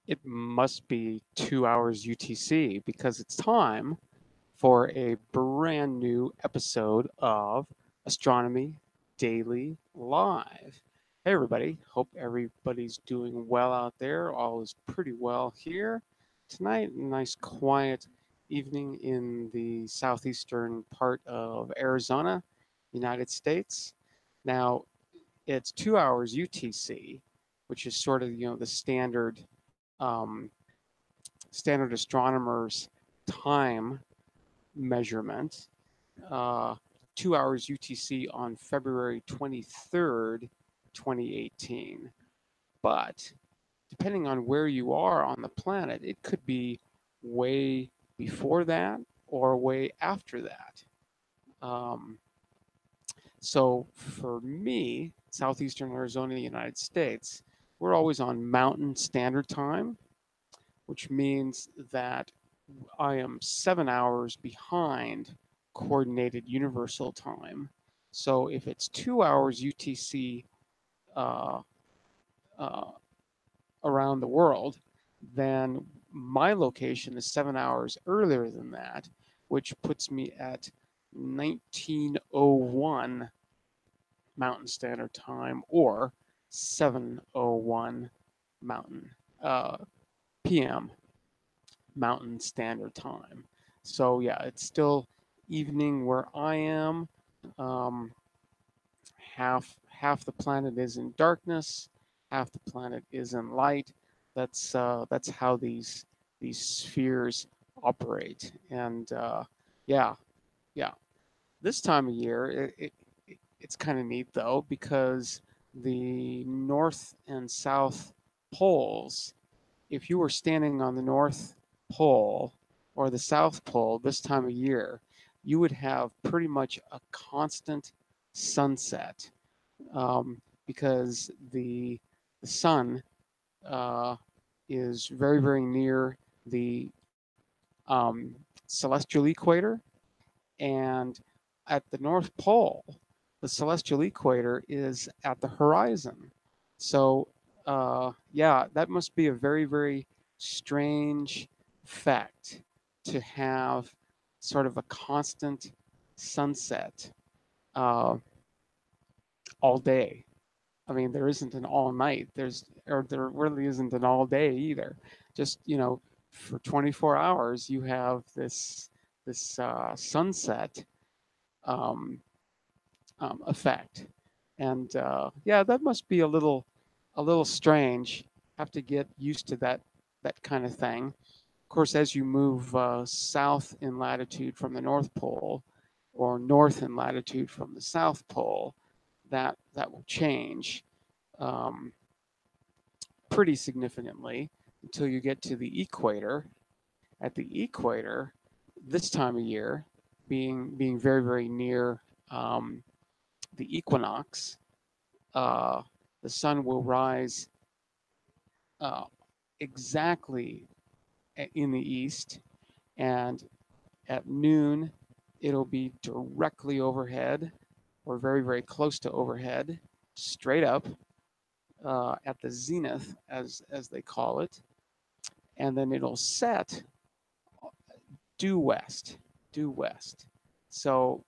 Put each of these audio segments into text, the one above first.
It must be 2 hours UTC because it's time for a brand new episode of Astronomy Daily Live. Hey, everybody. Hope everybody's doing well out there. All is pretty well here. Tonight, a nice quiet evening in the southeastern part of Arizona, United States. Now, it's 2 hours UTC, which is sort of, the um, standard astronomers time measurement, uh, 2 hours UTC on February 23rd, 2018. But depending on where you are on the planet, it could be way before that or way after that. Um, so for me, southeastern Arizona, the United States, we're always on Mountain Standard Time, which means that I am 7 hours behind Coordinated Universal Time. So if it's 2 hours UTC uh, uh, around the world, then my location is 7 hours earlier than that, which puts me at 1901 Mountain Standard Time or 7:01 Mountain PM Mountain Standard Time. So yeah, it's still evening where I am. Um, half the planet is in darkness, half the planet is in light. That's how these spheres operate. And yeah, yeah. This time of year, it's kind of neat though because the north and south poles, if you were standing on the North Pole or the South Pole this time of year, you would have pretty much a constant sunset, because the sun uh, is very, very near the celestial equator, and at the North Pole, the celestial equator is at the horizon. So, yeah, that must be a very, very strange fact to have sort of a constant sunset uh, all day. I mean, there isn't an all night. There really isn't an all day either. Just for 24 hours, you have this sunset um, effect, and yeah, that must be a little strange. Have to get used to that kind of thing. Of course, as you move south in latitude from the North Pole, or north in latitude from the South Pole, that will change um, pretty significantly until you get to the equator. At the equator, this time of year, being very, very near um, the equinox, uh, the sun will rise uh, exactly in the east, and at noon it'll be directly overhead or very, very close to overhead, straight up at the zenith, as they call it, and then it'll set due west, due west. So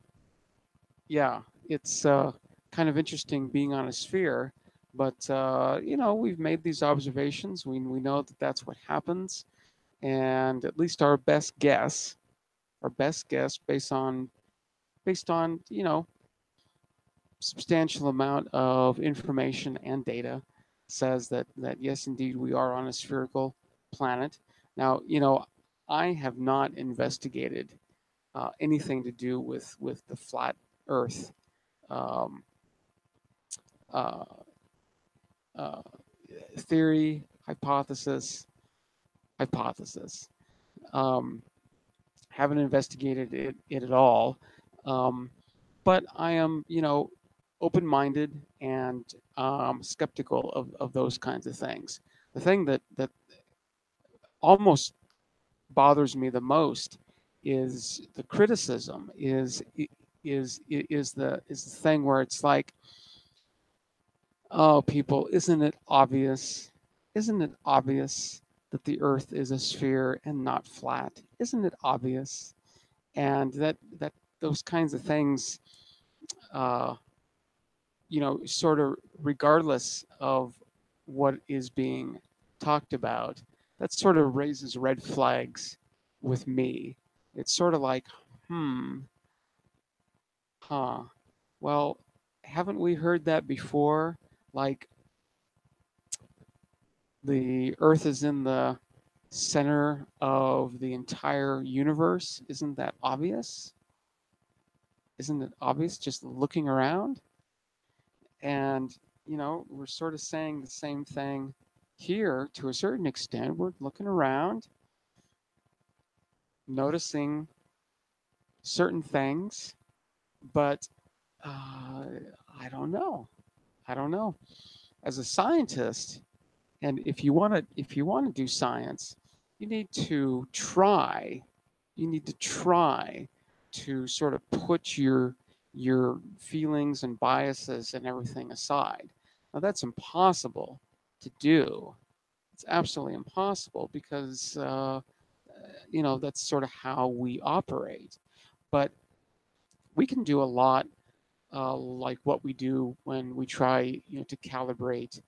yeah, it's kind of interesting being on a sphere, but we've made these observations. We know that that's what happens, and at least our best guess based on substantial amount of information and data says that yes, indeed, we are on a spherical planet. Now, I have not investigated anything to do with the flat Earth um, uh, uh, theory, hypothesis. Um, haven't investigated it at all, um, but I am, open-minded and skeptical of those kinds of things. The thing that almost bothers me the most is the criticism is the thing where it's like, oh, people, isn't it obvious? Isn't it obvious? that the Earth is a sphere and not flat? Isn't it obvious? And that those kinds of things, uh, sort of regardless of what is being talked about, that sort of raises red flags with me. It's sort of like, hmm, huh. Well, haven't we heard that before? Like the Earth is in the center of the entire universe. Isn't that obvious? Isn't it obvious just looking around? And, we're sort of saying the same thing here to a certain extent. We're looking around, noticing certain things, but uh, I don't know. I don't know. As a scientist, and if you want to do science, you need to try. You need to try to sort of put your feelings and biases and everything aside. Now that's impossible to do. It's absolutely impossible because that's sort of how we operate. But we can do a lot, like what we do when we try, to calibrate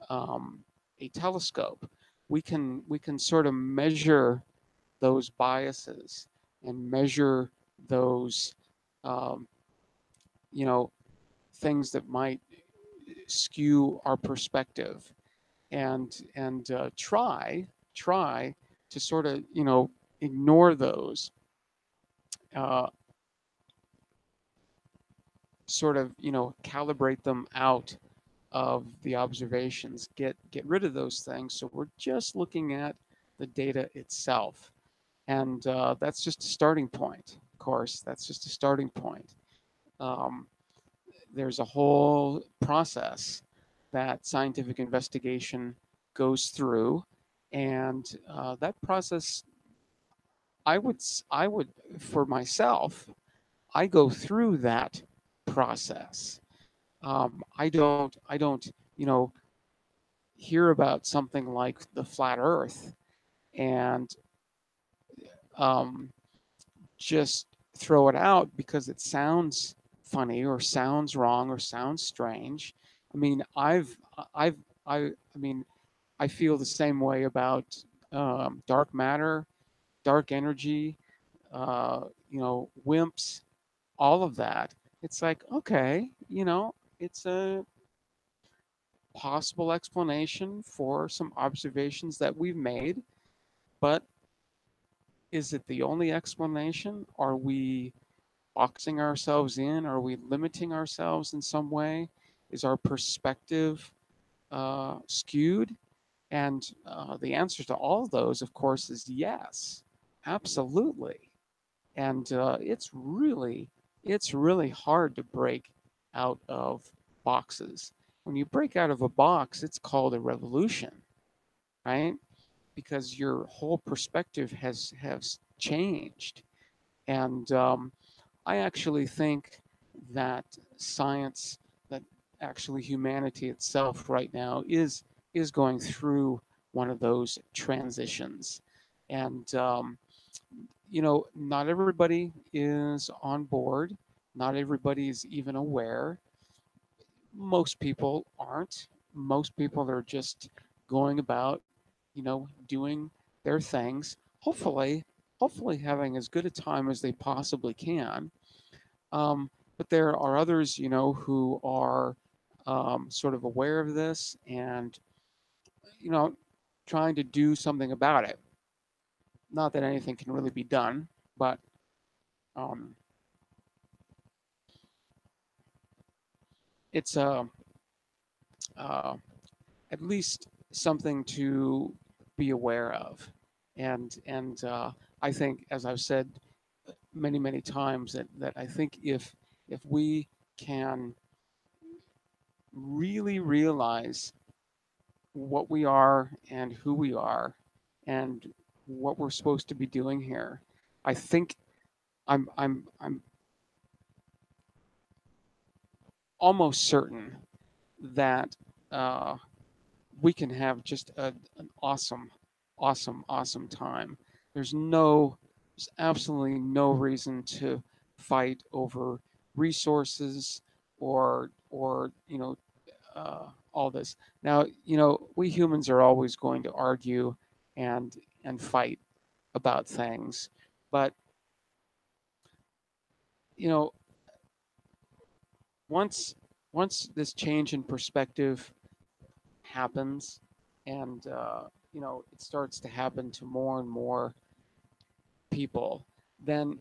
um, a telescope. We can sort of measure those biases and measure those, um, you know, things that might skew our perspective, and try to sort of ignore those, uh, sort of calibrate them out of the observations, get rid of those things, so we're just looking at the data itself. And that's just a starting point. Of course, that's just a starting point. um, there's a whole process that scientific investigation goes through, and that process, I would, for myself, I go through that process. I don't hear about something like the flat Earth and um, just throw it out because it sounds funny or sounds wrong or sounds strange. I mean, I've, I mean, I feel the same way about dark matter, dark energy, WIMPs, all of that. It's like, okay, it's a possible explanation for some observations that we've made, but is it the only explanation? Are we boxing ourselves in? Are we limiting ourselves in some way? Is our perspective skewed? And the answer to all of those, of course, is yes, absolutely. And it's really hard to break out of boxes. When you break out of a box, it's called a revolution, right? Because your whole perspective has changed. And I actually think that science, that actually humanity itself right now is going through one of those transitions. And not everybody is on board. Not everybody is even aware. Most people aren't. Most people are just going about, doing their things. Hopefully having as good a time as they possibly can. But there are others, who are sort of aware of this and, you know, trying to do something about it. Not that anything can really be done, but um, it's uh, at least something to be aware of. And I think, as I've said many times, that I think if we can really realize what we are and who we are and what we're supposed to be doing here, I think I'm almost certain that uh, we can have just an awesome awesome time. There's there's absolutely no reason to fight over resources or all this. Now, we humans are always going to argue and and fight about things, but you know, once once this change in perspective happens, and it starts to happen to more and more people, then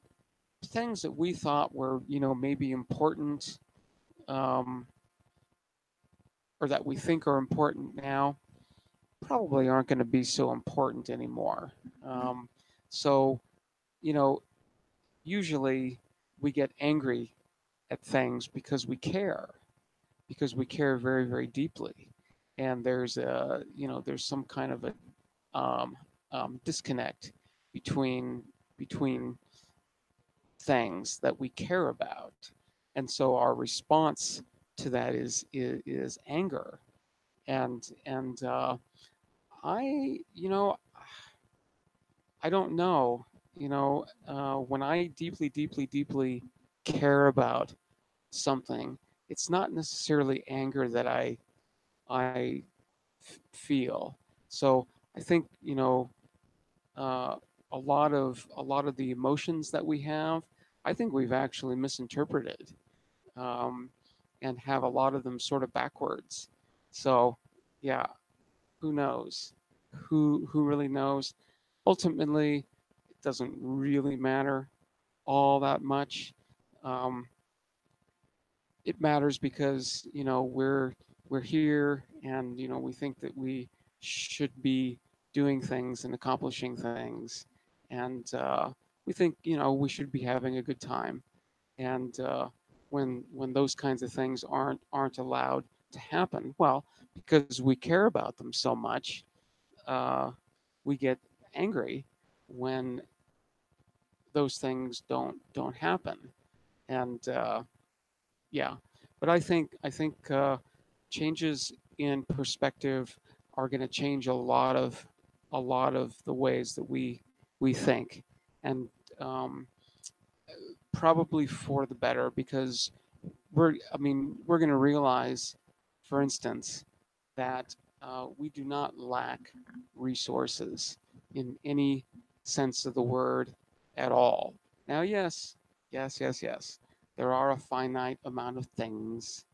things that we thought were maybe important, um, or that we think are important now probably aren't going to be so important anymore. Um, so you know usually we get angry at things because we care very very deeply, and there's some kind of a um, disconnect between between things that we care about, and so our response to that is anger. And I I don't know, when I deeply care about something, it's not necessarily anger that I feel. So I think uh, a lot of the emotions that we have, I think we've actually misinterpreted, um, and have a lot of them sort of backwards. So yeah, who knows? Who really knows? Ultimately, it doesn't really matter all that much. Um, it matters because we're here, and we think that we should be doing things and accomplishing things, and we think we should be having a good time. And when those kinds of things aren't allowed to happen, well, because we care about them so much, uh, we get angry when those things don't happen. And yeah, but I think changes in perspective are going to change a lot of the ways that we think, and um, probably for the better, because we're going to realize, for instance, that we do not lack resources in any sense of the word at all. Now, yes, there are a finite amount of things.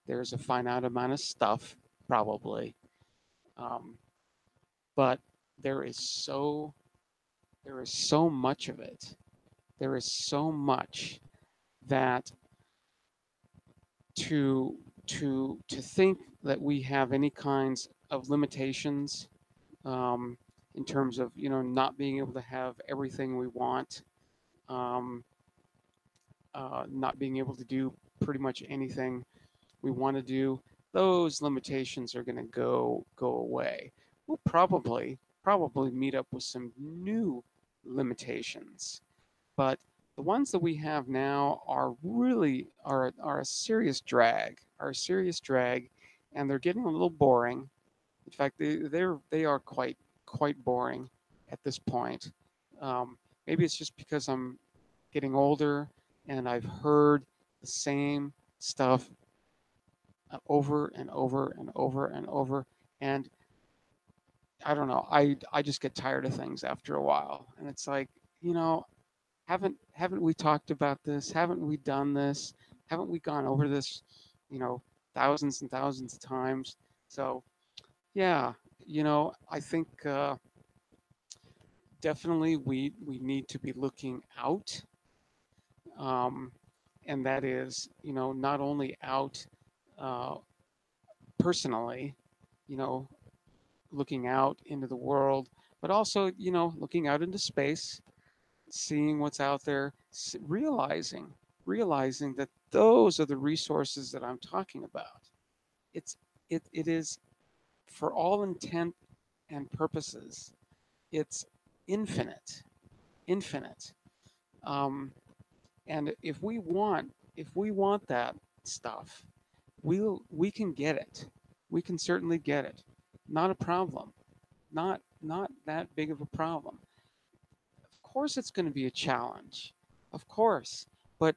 There's a finite amount of stuff, probably, um, but there is so there is so much of it. There is so much that to to think that we have any kinds of limitations, um, in terms of not being able to have everything we want, um, not being able to do pretty much anything we want to do. Those limitations are going to go away. We'll probably meet up with some new limitations, but the ones that we have now are really are a serious drag, and they're getting a little boring. In fact, they are quite boring at this point. Um, Maybe it's just because I'm getting older and I've heard the same stuff over and over and over and over, and I don't know. I just get tired of things after a while, and it's like, you know, haven't we talked about this? Haven't we done this? Haven't we gone over this, you know, thousands and thousands of times? So yeah, I think definitely we need to be looking out, um, and that is, not only out uh, personally, you know, looking out into the world, but also, looking out into space, seeing what's out there, realizing that those are the resources that I'm talking about. It's it is, for all intent and purposes, it's infinite, infinite. Um, and if we want that stuff, we can get it. We can certainly get it. Not a problem. not that big of a problem. Of course, it's going to be a challenge, of course. But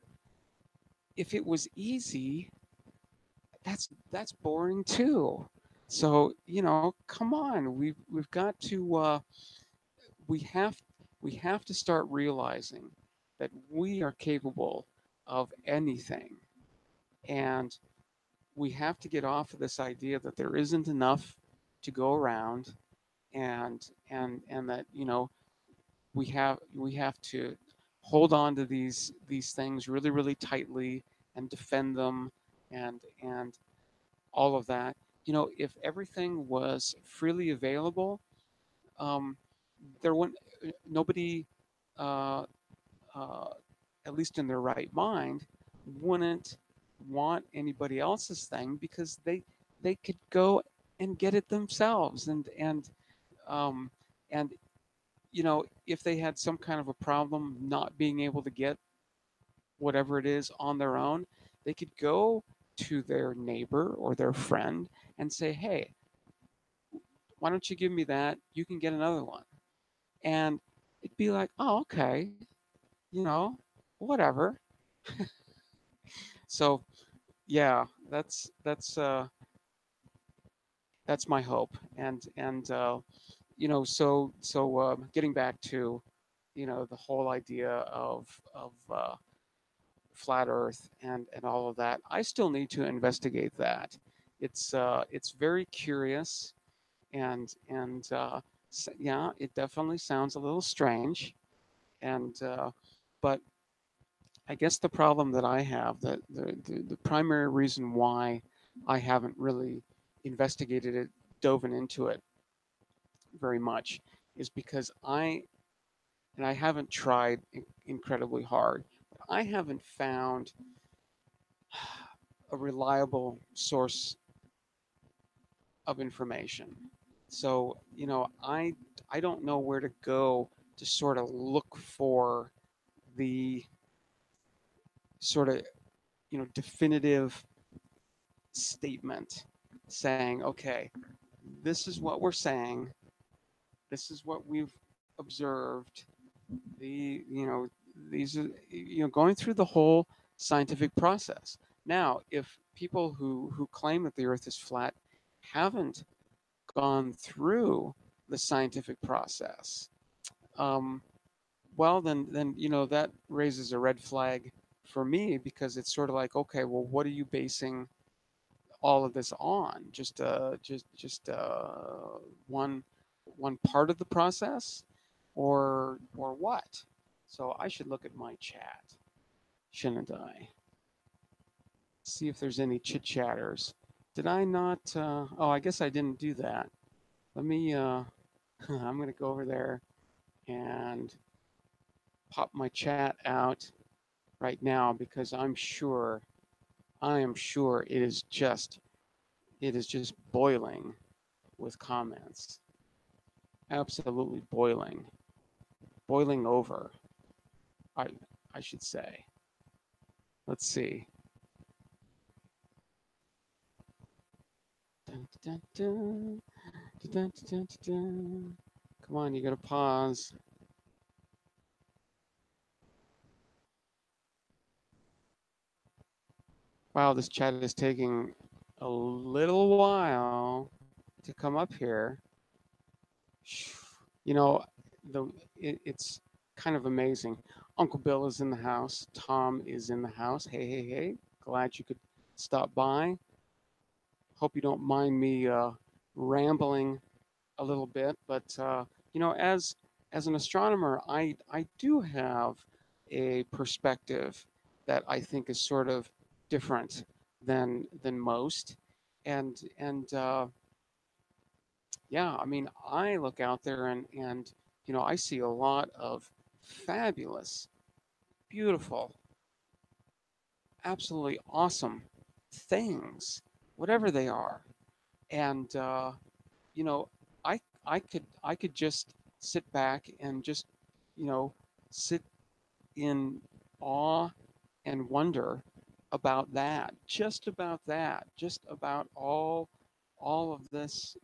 if it was easy, that's boring too. So come on, we've got to we have we have to start realizing that we are capable of anything, and we have to get off of this idea that there isn't enough to go around, and that we have to hold on to these things really really tightly and defend them, and all of that. If everything was freely available, um, there wouldn't nobody, uh, uh, at least in their right mind, wouldn't want anybody else's thing because they could go and get it themselves, um, and if they had some kind of a problem not being able to get whatever it is on their own, they could go to their neighbor or their friend and say, hey, why don't you give me that? You can get another one. And it'd be like, oh, okay, you know, whatever. So yeah, that's my hope. And getting back to the whole idea of flat Earth and all of that, I still need to investigate that. It's very curious, and yeah, it definitely sounds a little strange, and but I guess the problem that I have, that the primary reason why I haven't really investigated it, dove into it very much, is because I haven't tried incredibly hard, but I haven't found a reliable source of information. So I don't know where to go to sort of look for the sort of definitive statement saying, okay, this is what we're saying, this is what we've observed. These are going through the whole scientific process. Now, if people who claim that the Earth is flat haven't gone through the scientific process, um, well, then that raises a red flag for me, because it's sort of like, okay, well, what are you basing all of this on? Just one part of the process, or what? So I should look at my chat, shouldn't I? See if there's any chit chatters. Did I not? Oh, I guess I didn't do that. Let me. I'm gonna go over there and pop my chat out right now, because I am sure it is just boiling with comments. Absolutely boiling over. I I should say. Let's see. Dun, dun, dun, dun, dun, dun, dun. Come on, you gotta pause. Wow, this chat is taking a little while to come up here. You know, it's kind of amazing. Uncle Bill is in the house. Tom is in the house. Hey, hey, hey. Glad you could stop by. Hope you don't mind me rambling a little bit, but as an astronomer, I do have a perspective that I think is sort of different than most, and yeah, I mean, I look out there and I see a lot of fabulous, beautiful, absolutely awesome things, whatever they are, and you know, I could just sit back and just you know sit in awe and wonder about that, just about all of this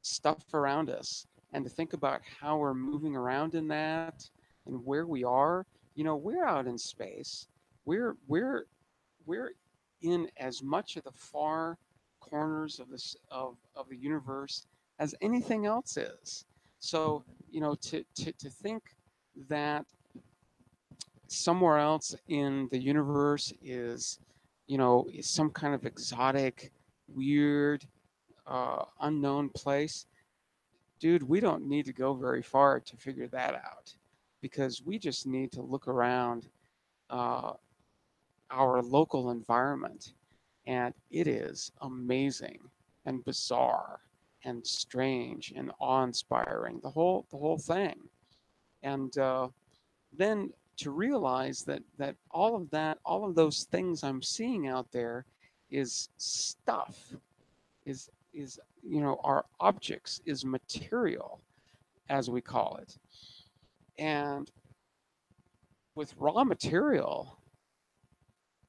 stuff around us, and to think about how we're moving around in that and where we are. We're out in space. We're we're we're in as much of the far corners of the universe as anything else is. So, to think that somewhere else in the universe is some kind of exotic, weird, unknown place, dude, we don't need to go very far to figure that out, because we just need to look around uh, our local environment, and it is amazing and bizarre and strange and awe-inspiring, the whole thing. And then to realize that all of those things I'm seeing out there is stuff, is are objects, is material, as we call it. And with raw material,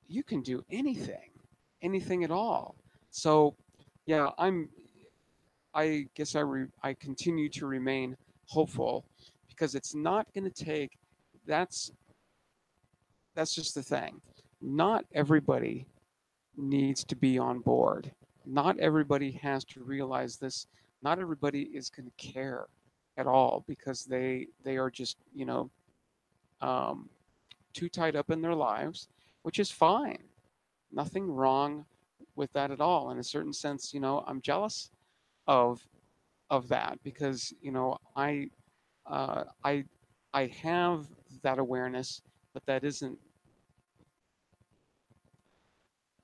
you can do anything at all. So, yeah, I guess I continue to remain hopeful, because it's not going to take. That's that's just the thing. Not everybody needs to be on board. Not everybody has to realize this. Not everybody is going to care at all, because they are just um, too tied up in their lives, which is fine. Nothing wrong with that at all. In a certain sense, I'm jealous of that, because I have that awareness, but that isn't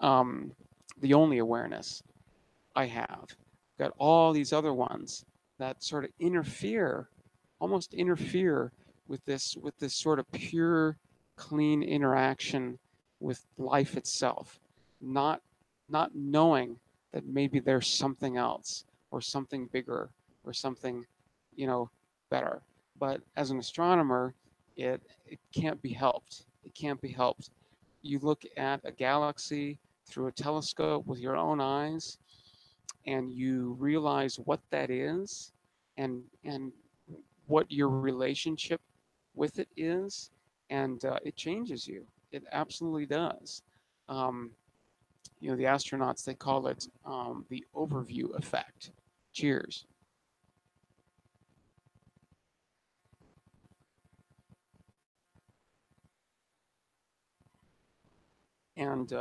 um, the only awareness I have. Got all these other ones that sort of almost interfere with this sort of pure, clean interaction with life itself, not not knowing that maybe there's something else, or something bigger, or something, you know, better. But as an astronomer, it can't be helped. It can't be helped. You look at a galaxy through a telescope with your own eyes, and you realize what that is, and what your relationship with it is, and it changes you. It absolutely does. Um, the astronauts, they call it the overview effect. Cheers. And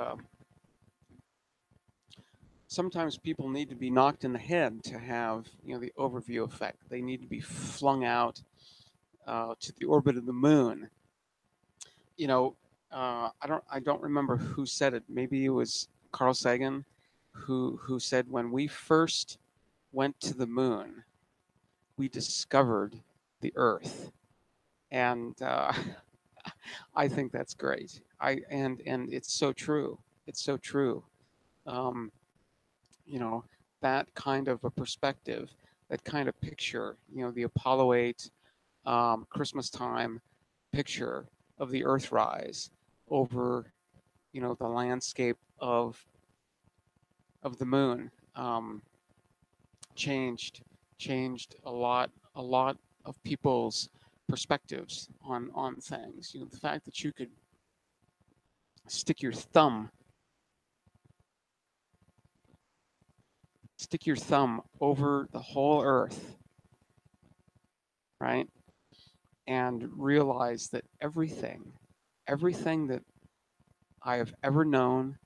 sometimes people need to be knocked in the head to have the overview effect. They need to be flung out to the orbit of the moon. you know, I don't remember who said it. Maybe it was Carl Sagan, who said, when we first went to the moon, we discovered the Earth. And I think that's great. And it's so true. It's so true. Um, you know, that kind of a perspective, that kind of picture. The Apollo 8 Christmas time picture of the Earthrise over the landscape of the moon, changed changed a lot of people's perspectives on things. The fact that you could stick your thumb stick your thumb over the whole Earth, right, and realize that everything that I have ever known,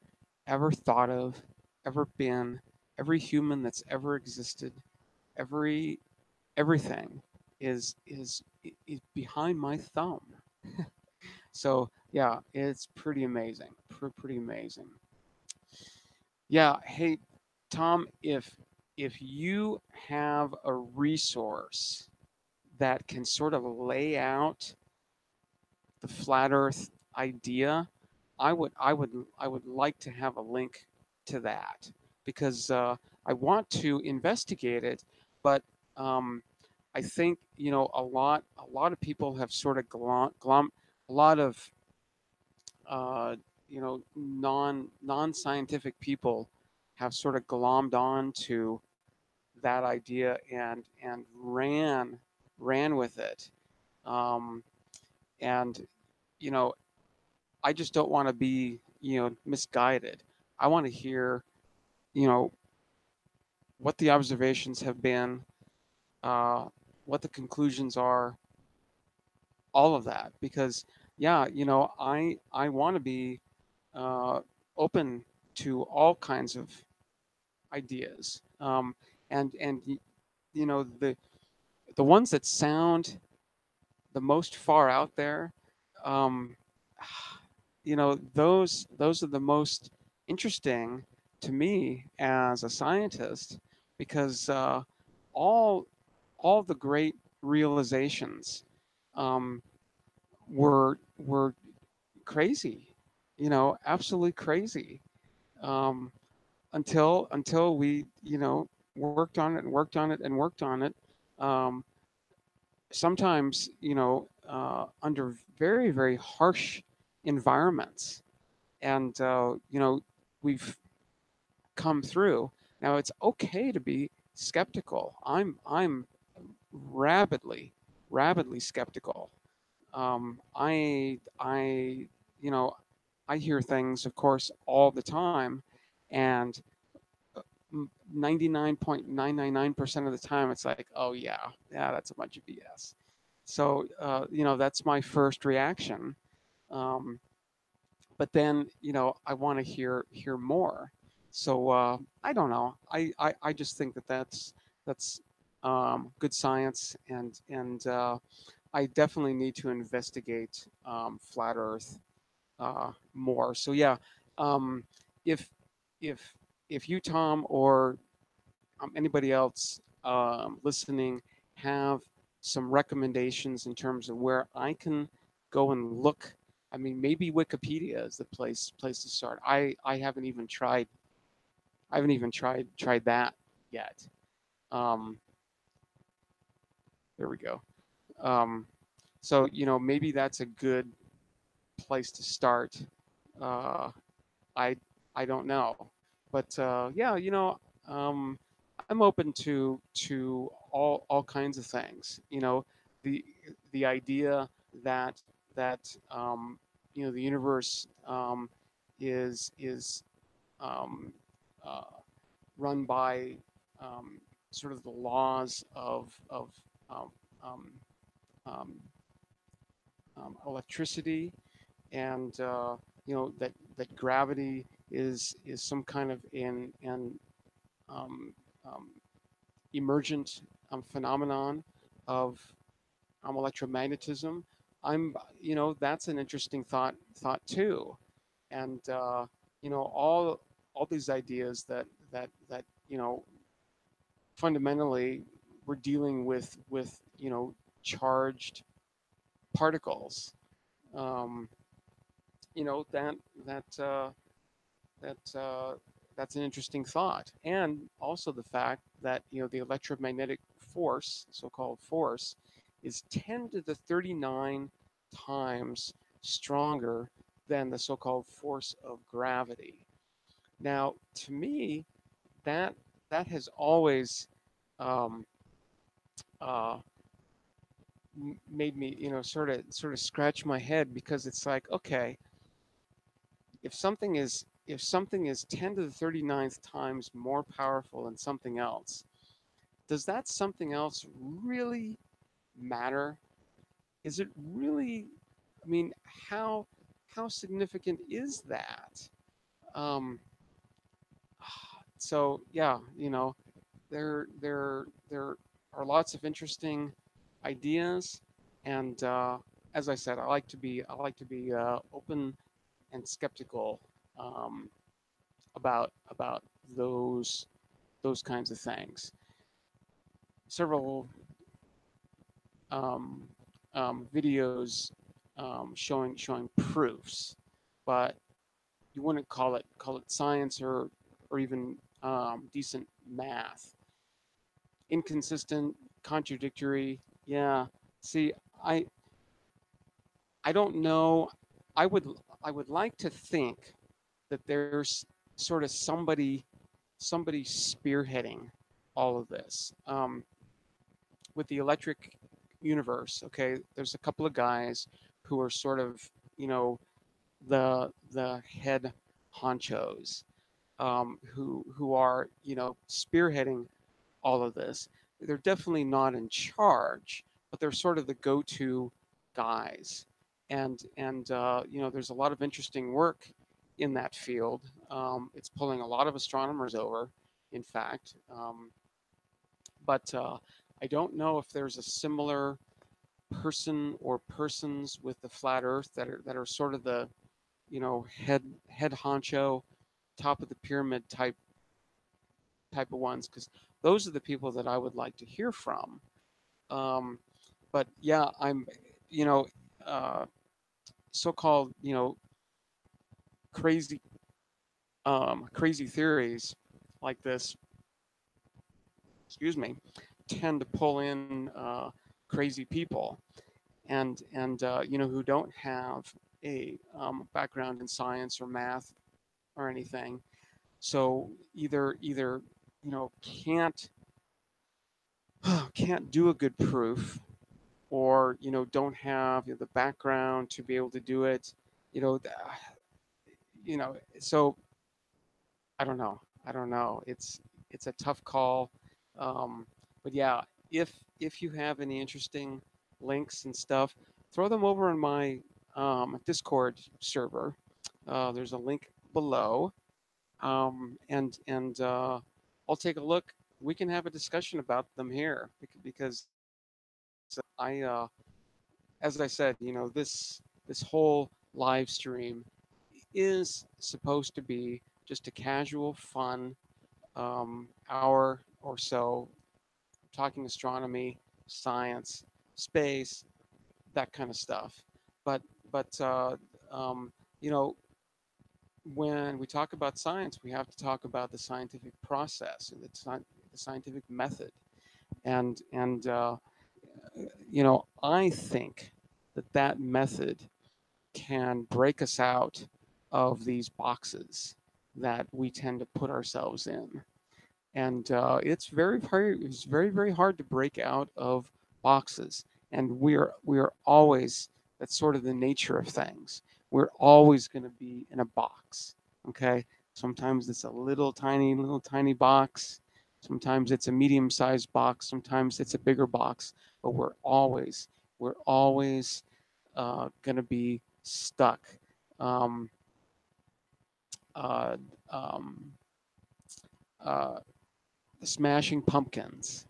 ever thought of, ever been, every human that's ever existed, every everything is behind my thumb. So yeah, it's pretty amazing. Pretty amazing. Yeah. Hey, Tom, if you have a resource that can sort of lay out the flat Earth idea, I would like to have a link to that, because I want to investigate it, but um, I think a lot of people have sort of a lot of non scientific people have sort of glommed on to that idea and ran with it. Um, and you know, I just don't want to be, misguided. I want to hear, you know, what the observations have been, uh, what the conclusions are, all of that. Because, yeah, I want to be uh, open to all kinds of ideas, and the ones that sound the most far out there, um, those are the most interesting to me as a scientist, because all all the great realizations um, were crazy, absolutely crazy, um, until we worked on it and worked on it and worked on it. Um, Sometimes under very very harsh environments, and we've come through. Now it's okay to be skeptical. I'm rabidly skeptical. I I hear things, of course, all the time, and 99.999% of the time it's like, oh yeah, that's a bunch of BS. So that's my first reaction. Um, but then I want to hear more. So I don't know. I just think that's good science, and I definitely need to investigate flat Earth more. So yeah, um, if if if you, Tom, or anybody else listening have some recommendations in terms of where I can go and look. I mean, maybe Wikipedia is the place to start. I haven't even tried. I haven't even tried that yet. Um, there we go. Um, so maybe that's a good place to start. Uh, I I don't know, but yeah, um, I'm open to all kinds of things. The the idea that that the universe is um, uh, run by sort of the laws of um, um, um, electricity, and that gravity is some kind of an um, um, emergent phenomenon of electromagnetism. That's an interesting thought too, and all these ideas that fundamentally we're dealing with charged particles. Um, that that that that's an interesting thought, and also the fact that the electromagnetic force, so-called force, is 10 to the 39 times stronger than the so-called force of gravity. Now, to me, that that has always um, uh, made me, sort of scratch my head, because it's like, okay, if something is 10 to the 39th times more powerful than something else, does that something else really matter? Is it really? I mean, how how significant is that? Um, so yeah, there are lots of interesting ideas, and as I said, I like to be open and skeptical um, about those kinds of things. Several um, videos showing proofs, but you wouldn't call it science, or even decent math. Inconsistent, contradictory. Yeah. See, I I don't know. I would I would like to think that there's sort of somebody spearheading all of this. With the electric universe, okay, there's a couple of guys who are sort of, you know, the head honchos, who are, you know, spearheading all of this. They're definitely not in charge, but they're sort of the go-to guys. And you know, there's a lot of interesting work in that field. It's pulling a lot of astronomers over, in fact. But I don't know if there's a similar person or persons with the flat Earth that are sort of the, you know, head honcho, top of the pyramid type of ones, because those are the people that I would like to hear from. Um, but yeah, I'm, you know, uh, so-called, you know, crazy crazy theories like this, excuse me, tend to pull in crazy people, and you know, who don't have a background in science or math or anything. So either you know, can't do a good proof, or you know, don't have, you know, the background to be able to do it. You know, you know. So I don't know. I don't know. It's a tough call. Um, but yeah, if you have any interesting links and stuff, throw them over in my Discord server. There's a link below, and I'll take a look. We can have a discussion about them here because as I said, you know, this whole live stream is supposed to be just a casual, fun hour or so, talking astronomy, science, space, that kind of stuff. But um, you know, when we talk about science, we have to talk about the scientific process and the scientific method. And you know, I think that method can break us out of these boxes that we tend to put ourselves in. And it's very hard to break out of boxes. And we're always, that's sort of the nature of things. We're always going to be in a box. Okay, sometimes it's a little tiny box, sometimes it's a medium sized box, sometimes it's a bigger box, but we're always going to be stuck. um, uh, um, uh, Smashing Pumpkins.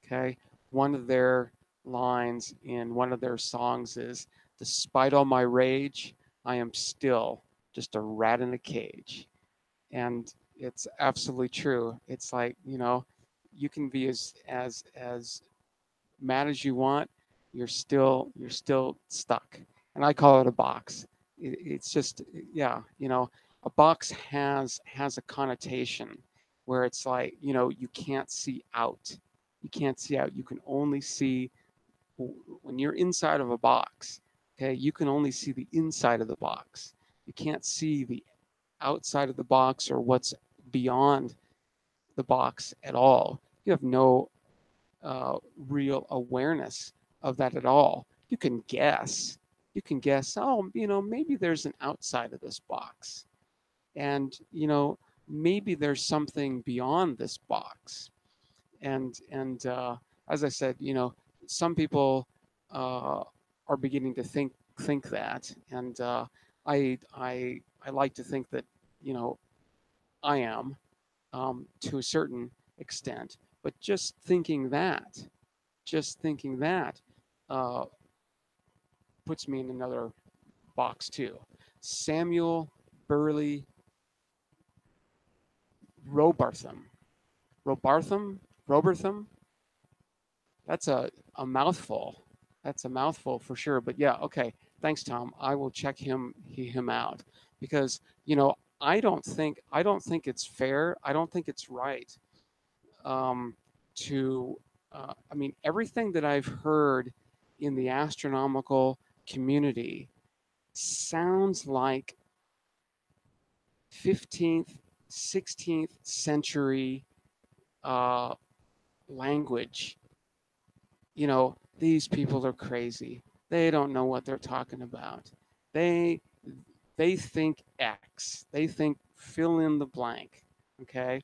Okay. One of their lines in one of their songs is, "Despite all my rage, I am still just a rat in a cage." And it's absolutely true. It's like, you know, you can be as mad as you want, you're still stuck. And I call it a box. It's just, yeah, you know, a box has a connotation where it's like, you know, you can't see out. You can't see out. You can only see when you're inside of a box. Okay, you can only see the inside of the box. You can't see the outside of the box or what's beyond the box at all. You have no real awareness of that at all. You can guess. You can guess, oh, you know, maybe there's an outside of this box. And, you know, maybe there's something beyond this box. And as I said, you know, some people are beginning to think that. And I like to think that, you know, I am, to a certain extent. But just thinking that uh, puts me in another box too. Samuel Burley Robartham. Robartham? Robertham? That's a mouthful. That's a mouthful for sure. But yeah, okay. Thanks, Tom. I will check him out because, you know, I don't think it's fair. I don't think it's right, um, to I mean, everything that I've heard in the astronomical community sounds like 15th, 16th century language. These people are crazy. They don't know what they're talking about. They they think X. They think fill in the blank. Okay,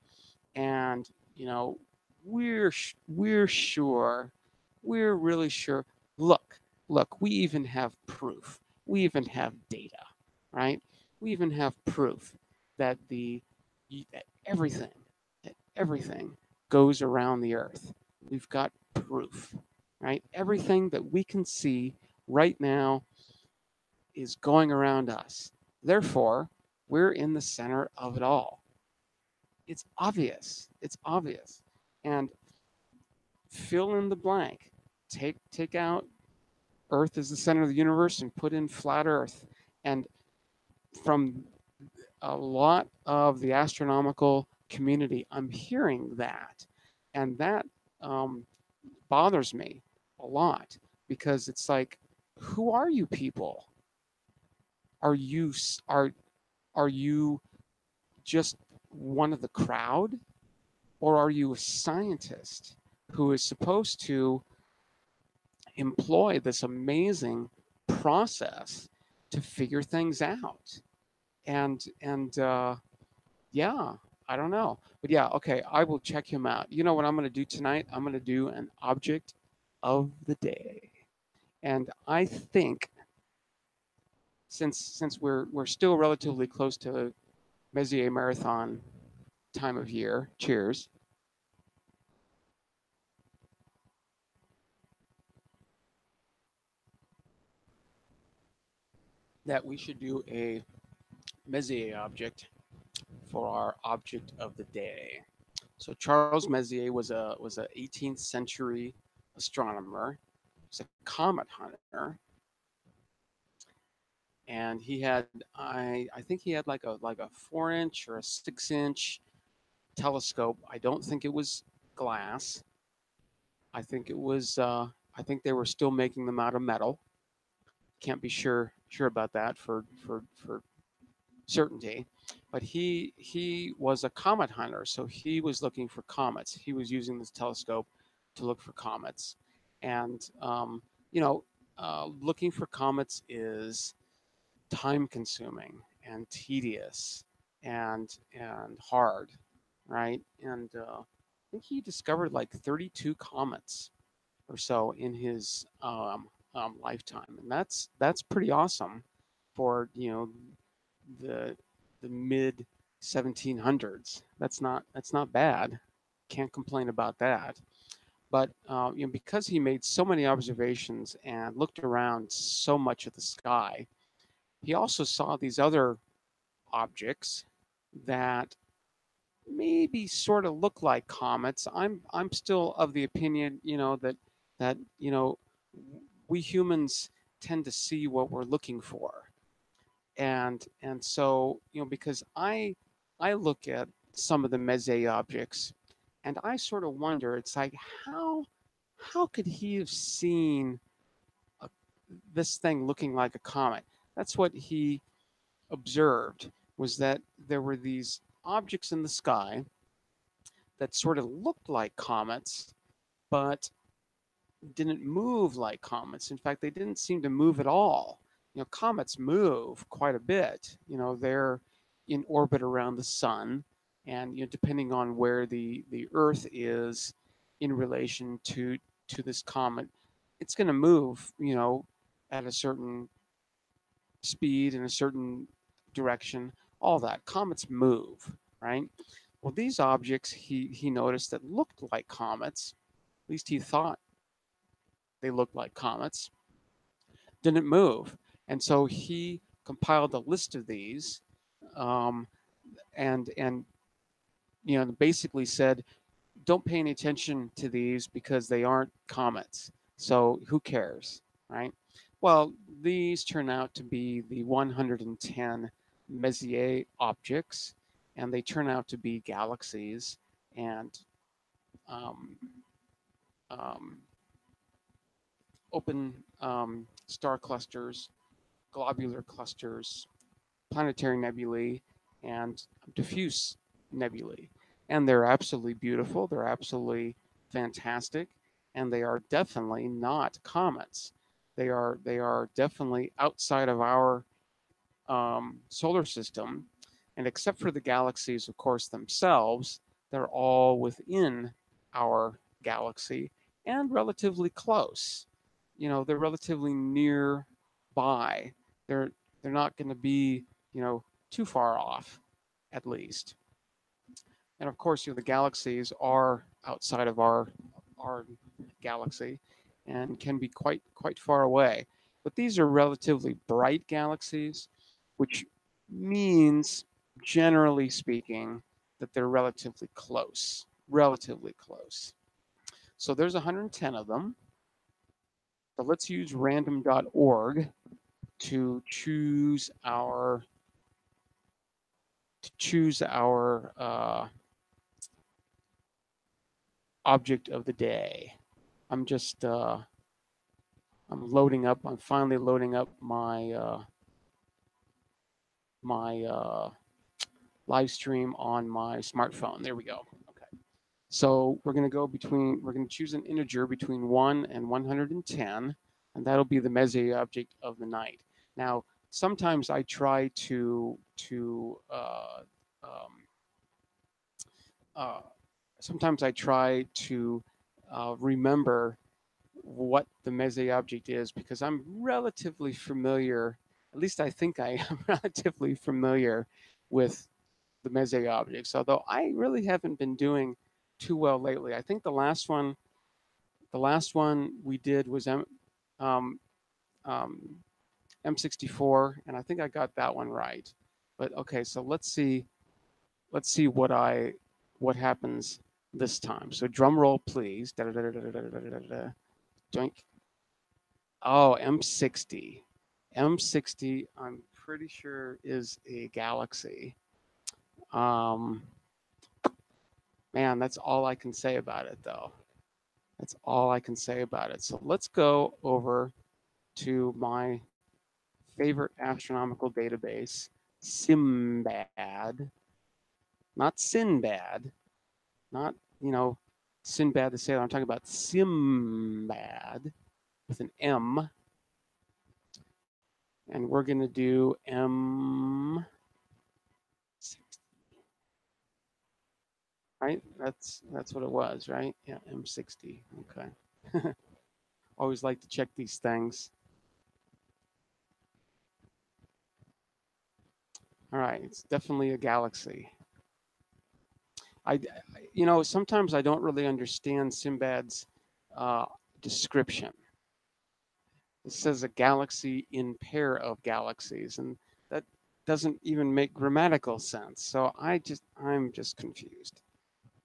and we're sure, we're really sure. Look, we even have proof. We even have data, right? We even have proof that that everything everything goes around the earth. We've got proof, right? Everything that we can see right now is going around us. Therefore, we're in the center of it all. It's obvious. It's obvious. And fill in the blank. Take out Earth as the center of the universe and put in flat Earth. And from a lot of the astronomical community, I'm hearing that, and that um, bothers me a lot because it's like, who are you people? Are you are you just one of the crowd, or are you a scientist who is supposed to employ this amazing process to figure things out? And yeah, I don't know, but yeah, okay, I will check him out. You know what I'm going to do tonight? I'm going to do an object of the day, and I think since we're still relatively close to Messier marathon time of year, cheers, that we should do a Messier object for our object of the day. So Charles Messier was a 18th century astronomer. He was a comet hunter, and he had I think he had like a 4 inch or a 6 inch telescope. I don't think it was glass. I think it was. I think they were still making them out of metal. Can't be sure about that for certainty. But he was a comet hunter, so he was looking for comets. He was using this telescope to look for comets, and you know, looking for comets is time consuming and tedious and hard, right? And I think he discovered like 32 comets or so in his lifetime, and that's pretty awesome for the the mid 1700s. That's not bad. Can't complain about that. But because he made so many observations and looked around so much at the sky, he also saw these other objects that maybe sort of look like comets. I'm still of the opinion, that we humans tend to see what we're looking for. And so, because I look at some of the Messier objects and I sort of wonder, it's like how could he have seen a, this thing looking like a comet? That's what he observed, was that there were these objects in the sky that sort of looked like comets, but didn't move like comets. In fact, they didn't seem to move at all. Comets move quite a bit. They're in orbit around the sun, and depending on where the Earth is in relation to this comet, it's going to move. At a certain speed in a certain direction. All that. Comets move, right? Well, these objects he noticed that looked like comets. At least he thought they looked like comets, didn't move. And so he compiled a list of these, um, and basically said, don't pay any attention to these because they aren't comets. So who cares, right? Well, these turn out to be the 110 Messier objects, and they turn out to be galaxies and um, um, open star clusters, globular clusters, planetary nebulae, and diffuse nebulae. And they're absolutely beautiful. They're absolutely fantastic, and they are definitely not comets. They are definitely outside of our solar system, and except for the galaxies, of course, themselves, they're all within our galaxy and relatively close. They're relatively nearby. They're not going to be, too far off, at least. And of course, the galaxies are outside of our galaxy and can be quite far away. But these are relatively bright galaxies, which means, generally speaking, that they're relatively close. Relatively close. So there's 110 of them. So let's use random.org to choose our object of the day. I'm just I'm finally loading up my live stream on my smartphone. There we go. Okay. So we're going to choose an integer between 1 and 110, and that'll be the Messier object of the night. Now, sometimes I try to um, uh, remember what the Messier object is, because I'm relatively familiar, at least I think I am relatively familiar with the Messier objects, although I really haven't been doing too well lately. I think the last one we did was um, um, M64, and I think I got that one right. But okay, so let's see what happens this time. So drum roll, please. Doink. Oh, M60. M60, I'm pretty sure is a galaxy. Um, Man, that's all I can say about it, though. That's all I can say about it. So let's go over to my favorite astronomical database, Sinbad. Not Sinbad, not, Sinbad the sailor. I'm talking about Sinbad with an M. And we're going to do M60, right? That's what it was, right? Yeah, M60. Okay. Always like to check these things. All right, it's definitely a galaxy. Sometimes I don't really understand Sinbad's uh, description. It says a galaxy in pair of galaxies, and that doesn't even make grammatical sense. So I'm just confused,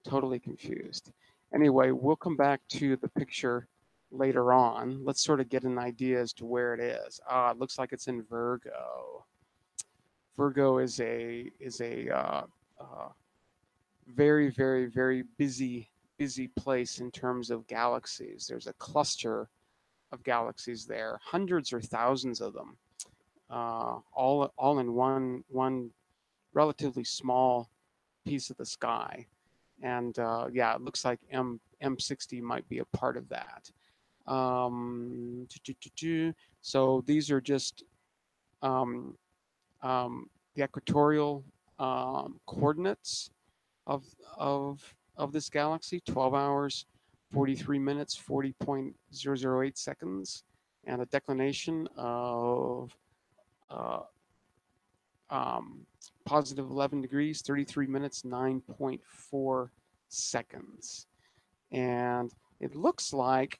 totally confused. Anyway, we'll come back to the picture later on. Let's sort of get an idea as to where it is. It looks like it's in Virgo. Virgo is a very, very, very busy place in terms of galaxies. There's a cluster of galaxies there, hundreds or thousands of them, all in one relatively small piece of the sky. And yeah, it looks like M60 might be a part of that. So these are just um, the equatorial coordinates of of this galaxy: 12 hours, 43 minutes, 40.008 seconds, and a declination of uh, um, positive 11 degrees, 33 minutes, 9.4 seconds. And it looks like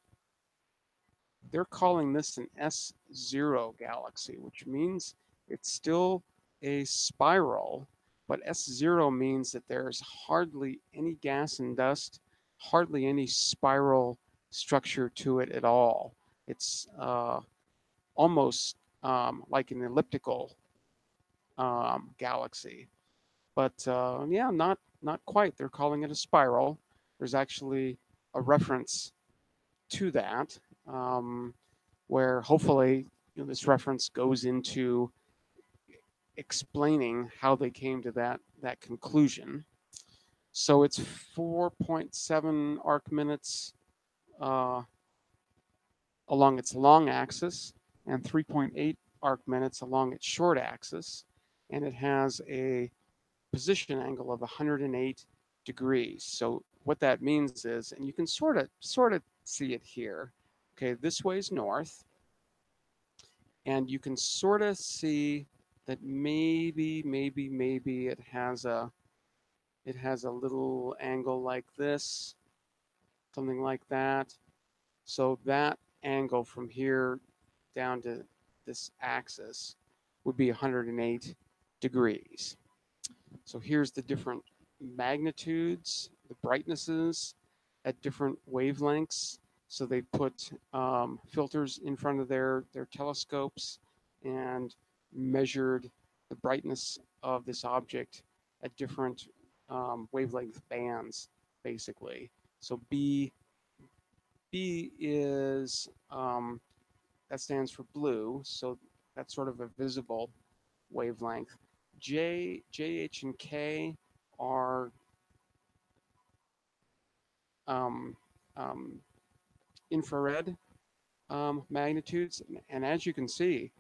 they're calling this an S0 galaxy, which means it's still a spiral, but S0 means that there's hardly any gas and dust, hardly any spiral structure to it at all. It's almost like an elliptical galaxy, but yeah, not quite. They're calling it a spiral. There's actually a reference to that, where hopefully this reference goes into explaining how they came to that conclusion. So it's 4.7 arc minutes uh, along its long axis and 3.8 arc minutes along its short axis. And it has a position angle of 108 degrees. So what that means is, and you can sort of see it here. Okay, this way is north, and you can sort of see that maybe it has a little angle like this, something like that. So that angle from here down to this axis would be 108 degrees. So here's the different magnitudes, the brightnesses at different wavelengths. So they put filters in front of their telescopes and measured the brightness of this object at different wavelength bands, basically. So B is that stands for blue, so that's sort of a visible wavelength. H, and K are um, um, infrared magnitudes, and as you can see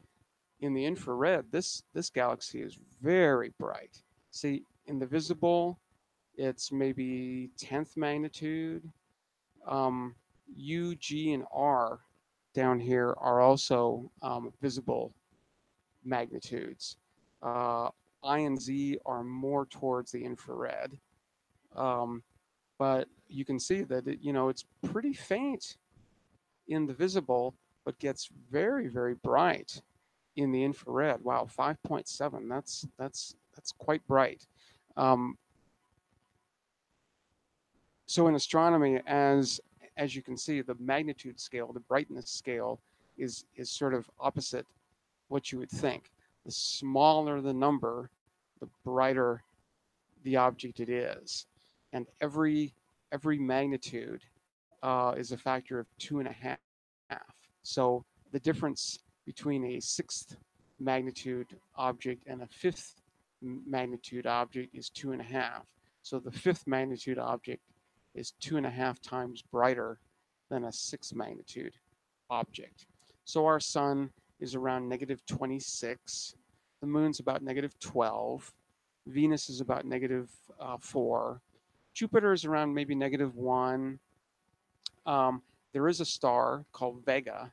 in the infrared, this galaxy is very bright. See, in the visible, it's maybe 10th magnitude. U, G, and R down here are also visible magnitudes. Uh, I and Z are more towards the infrared, um, but you can see that it's pretty faint in the visible, but gets very, very bright in the infrared. Wow, 5.7. That's quite bright. Um, so in astronomy, as you can see, the magnitude scale, the brightness scale, is sort of opposite what you would think. The smaller the number, the brighter the object it is, and every magnitude is a factor of 2.5. So the difference between a sixth magnitude object and a fifth magnitude object is 2.5. So the fifth magnitude object is 2.5 times brighter than a sixth magnitude object. So our sun is around negative 26. The moon's about negative 12. Venus is about negative 4. Jupiter is around maybe negative 1. There is a star called Vega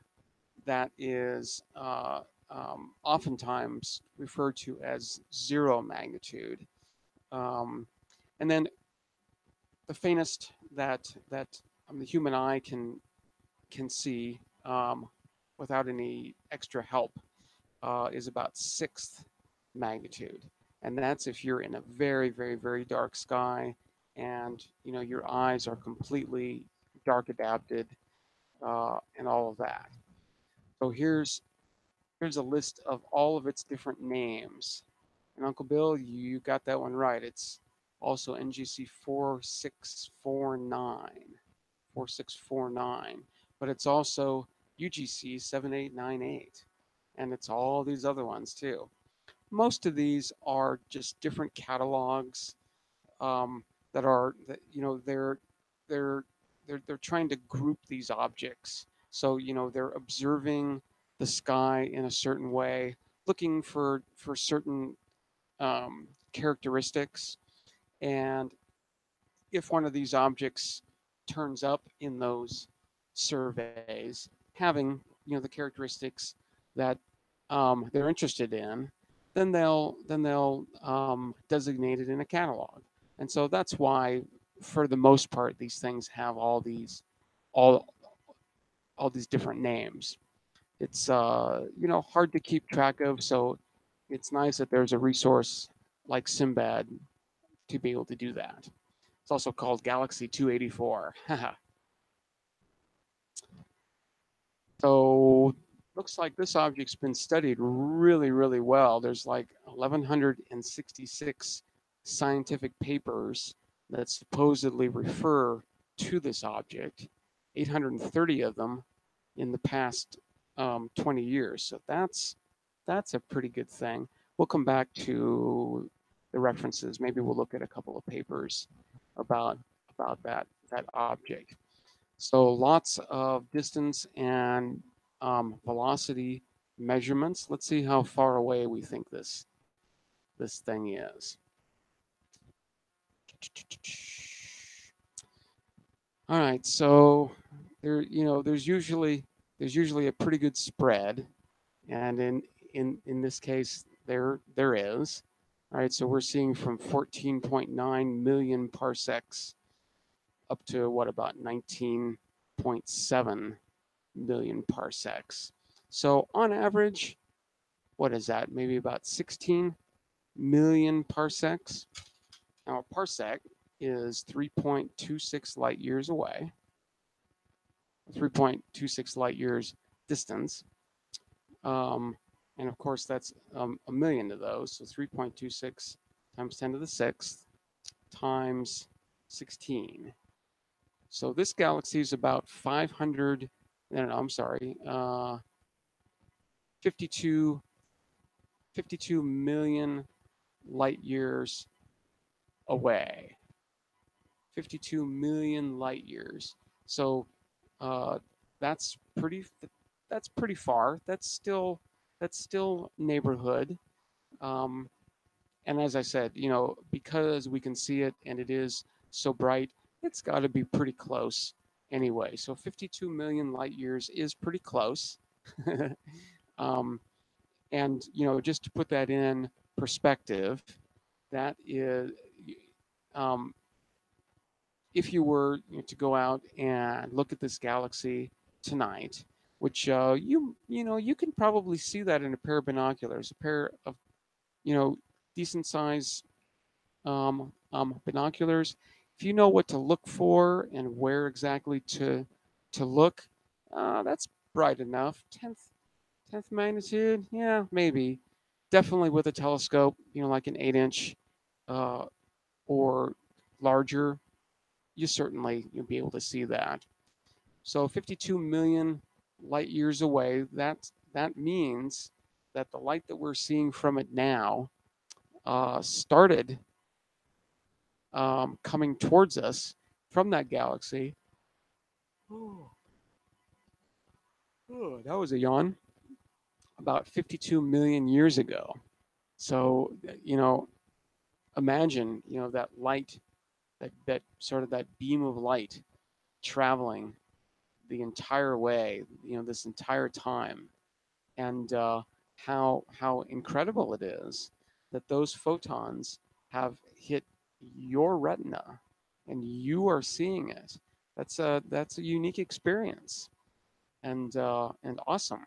that is oftentimes referred to as zero magnitude. Um, and then the faintest that the human eye can see without any extra help is about sixth magnitude, and that's if you're in a very, very, very dark sky, and your eyes are completely dark adapted and all of that. So here's a list of all of its different names. And Uncle Bill, you got that one right. It's also NGC 4649, 4649, but it's also UGC 7898, and it's all these other ones too. Most of these are just different catalogs that are that they're they're trying to group these objects. So they're observing the sky in a certain way, looking for certain characteristics, and if one of these objects turns up in those surveys, having the characteristics that they're interested in, then they'll designate it in a catalog. And so that's why, for the most part, these things have all all these different names. It's hard to keep track of, so it's nice that there's a resource like Sinbad to be able to do that. It's also called Galaxy 284. So looks like this object's been studied really, really well. There's like 1,166 scientific papers that supposedly refer to this object, 830 of them in the past 20 years. So that's a pretty good thing. We'll come back to the references. Maybe we'll look at a couple of papers about that object. So lots of distance and velocity measurements. Let's see how far away we think this thing is. All right, so there's usually a pretty good spread, and in this case there is. All right, so we're seeing from 14.9 million parsecs up to what, about 19.7 million parsecs. So on average, what is that? Maybe about 16 million parsecs. Now a parsec is 3.26 light years away, 3.26 light years distance. And of course, that's a million of those. So 3.26 times 10 to the sixth times 16. So this galaxy is about 500, no, I'm sorry, 52 million light years away. 52 million light years. So uh, that's pretty that's pretty far. That's still neighborhood. Um, and as I said, because we can see it and it is so bright, it's got to be pretty close anyway. So 52 million light years is pretty close. um, and just to put that in perspective, that is, um, if you were to go out and look at this galaxy tonight, which you can probably see that in a pair of binoculars, a pair of decent size binoculars. If you know what to look for and where exactly to look, that's bright enough. Tenth magnitude, yeah, maybe. Definitely with a telescope, like an 8-inch uh, or larger, you'll be able to see that. So 52 million light years away. That means that the light that we're seeing from it now started coming towards us from that galaxy. Oh, that was a yawn. About 52 million years ago. So imagine that light, that sort of that beam of light traveling the entire way, this entire time, and how incredible it is that those photons have hit your retina and you are seeing it. That's a unique experience, and awesome.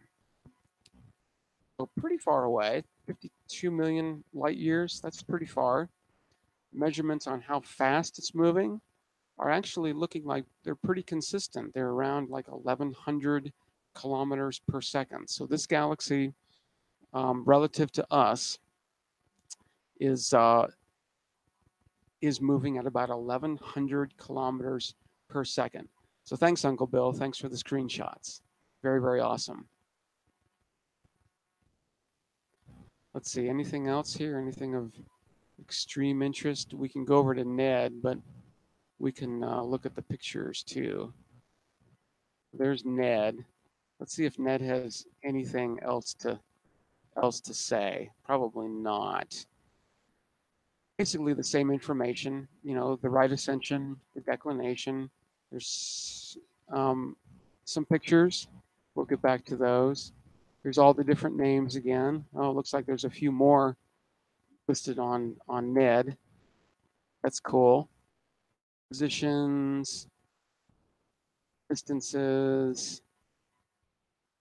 So pretty far away, 52 million light years. That's pretty far. Measurements on how fast it's moving are actually looking like they're pretty consistent. They're around like 1100 kilometers per second. So this galaxy, relative to us, is uh, is moving at about 1100 kilometers per second. So thanks, Uncle Bill. Thanks for the screenshots. Very, very awesome. Let's see, anything else here? Anything of extreme interest? We can go over to Ned, but we can look at the pictures too. There's Ned. Let's see if Ned has anything else to say. Probably not. Basically the same information. The right ascension, the declination. There's some pictures. We'll get back to those. There's all the different names again. Oh, it looks like there's a few more listed on Ned. That's cool. Positions, distances.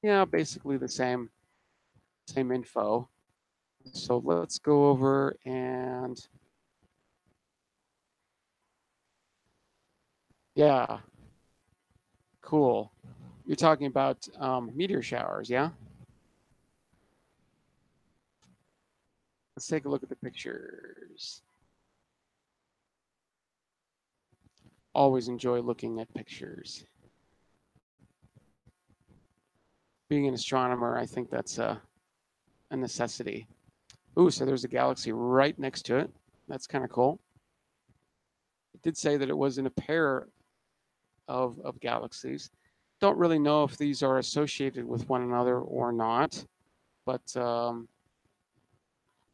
Yeah, basically the same info. So let's go over and yeah, cool. You're talking about meteor showers, yeah? Let's take a look at the pictures. Always enjoy looking at pictures. Being an astronomer, I think that's a necessity. Ooh, so there's a galaxy right next to it. That's kind of cool. It did say that it was in a pair of galaxies. Don't really know if these are associated with one another or not, but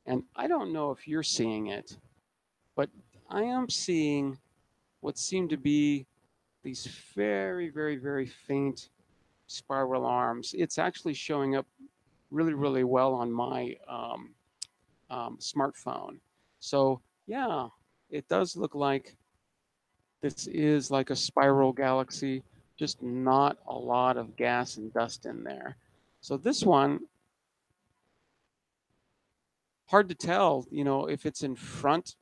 and I don't know if you're seeing it, but I am seeing what seem to be these very, very, very faint spiral arms. It's actually showing up really, really well on my smartphone. So yeah, it does look like this is like a spiral galaxy, just not a lot of gas and dust in there. So this one, hard to tell, if it's in front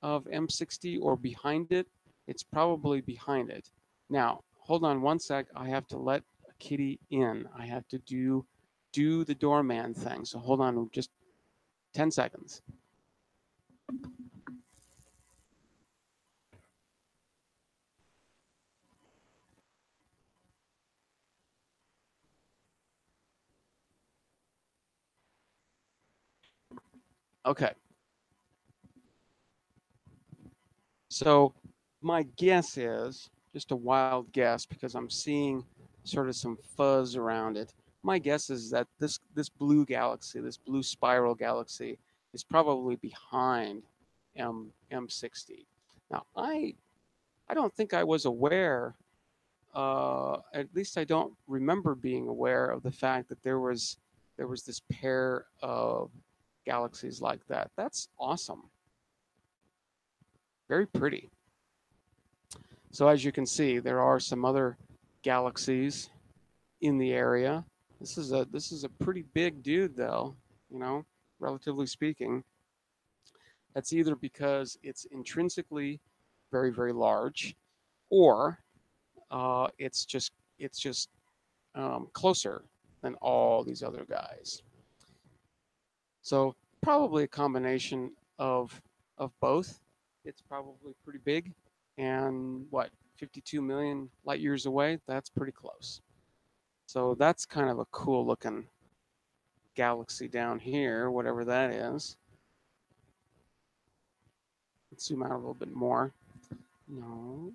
of M60 or behind it. It's probably behind it. Now, hold on one sec. I have to let a kitty in. I have to do the doorman thing. So hold on just 10 seconds. Okay. So my guess is just a wild guess because I'm seeing sort of some fuzz around it. My guess is that this blue galaxy, this blue spiral galaxy, is probably behind M60. Now I don't think I was aware. At least I don't remember being aware of the fact that there was this pair of galaxies like that. That's awesome. Very pretty. So as you can see, there are some other galaxies in the area. This is a pretty big dude, though. You know, relatively speaking. That's either because it's intrinsically very, very large, or it's just closer than all these other guys. So probably a combination of both. It's probably pretty big, and what 52 million light years away. That's pretty close. So that's kind of a cool looking galaxy down here, whatever that is. Let's zoom out a little bit more. No.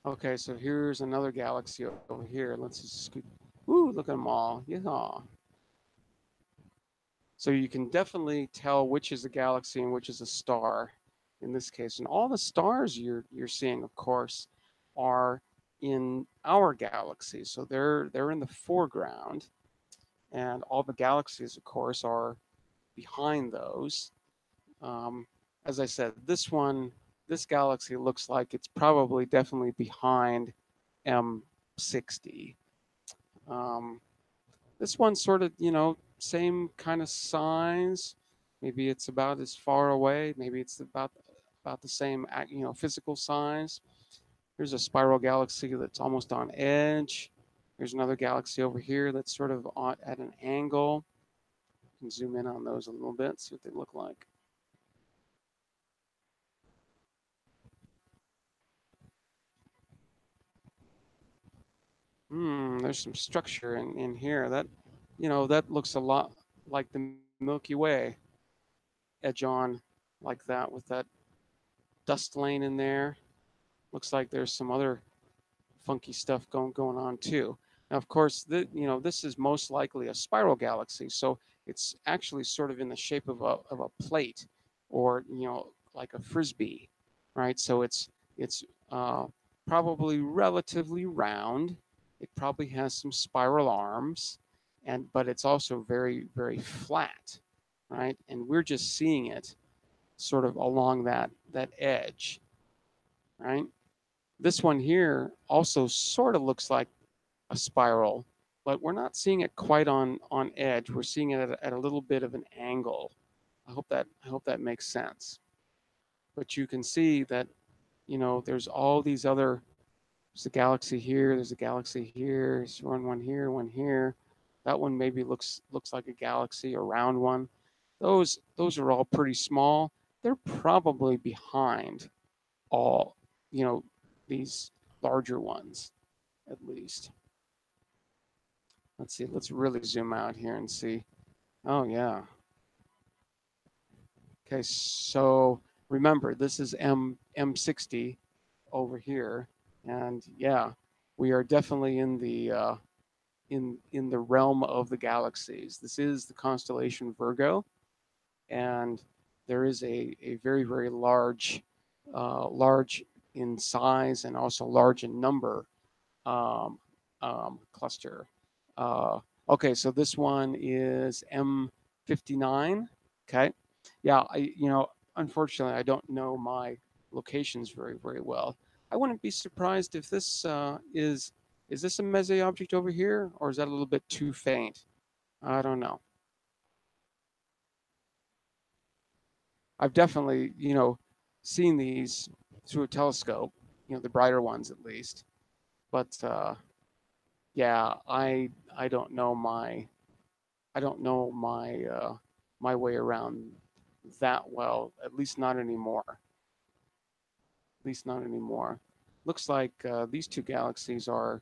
Okay, so here's another galaxy over here. Let's just scoot. Ooh, look at them all. Yeah. So you can definitely tell which is a galaxy and which is a star in this case. And all the stars you're seeing, of course, are in our galaxy. So they're in the foreground, and all the galaxies, of course, are behind those. Um, as I said, this galaxy looks like it's probably definitely behind M60. Um, this one's sort of, same kind of size. Maybe it's about as far away. Maybe it's about the same, physical size. Here's a spiral galaxy that's almost on edge. There's another galaxy over here that's sort of at an angle. You can zoom in on those a little bit, see what they look like. There's some structure in here that looks a lot like the Milky Way, edge on like that with that dust lane in there. Looks like there's some other funky stuff going on too. Now, of course, this is most likely a spiral galaxy, so it's actually sort of in the shape of a plate, or like a frisbee, right? So it's uh, probably relatively round. It probably has some spiral arms, but it's also very, very flat, right? And we're just seeing it sort of along that edge, right? This one here also sort of looks like a spiral, but we're not seeing it quite on edge. We're seeing it at a little bit of an angle. I hope that makes sense. But you can see that there's all these other. There's a galaxy here. There's a galaxy here. There's one here, one here. That one maybe looks like a galaxy, a round one. Those are all pretty small. They're probably behind all these larger ones at least. Let's see. Let's really zoom out here and see. Oh yeah. Okay, so remember, this is M60 over here, and yeah, we are definitely in the realm of the galaxies. This is the constellation Virgo, and there is a very very large in size and also large in number um, cluster. Uh, okay, so this one is M59. Okay, yeah, unfortunately, I don't know my locations very very well. I wouldn't be surprised if this is this a Messier object over here, or is that a little bit too faint? I don't know. I've definitely, seen these through a telescope, the brighter ones at least. But yeah, I don't know my way around that well. At least not anymore. At least not anymore. Looks like these two galaxies are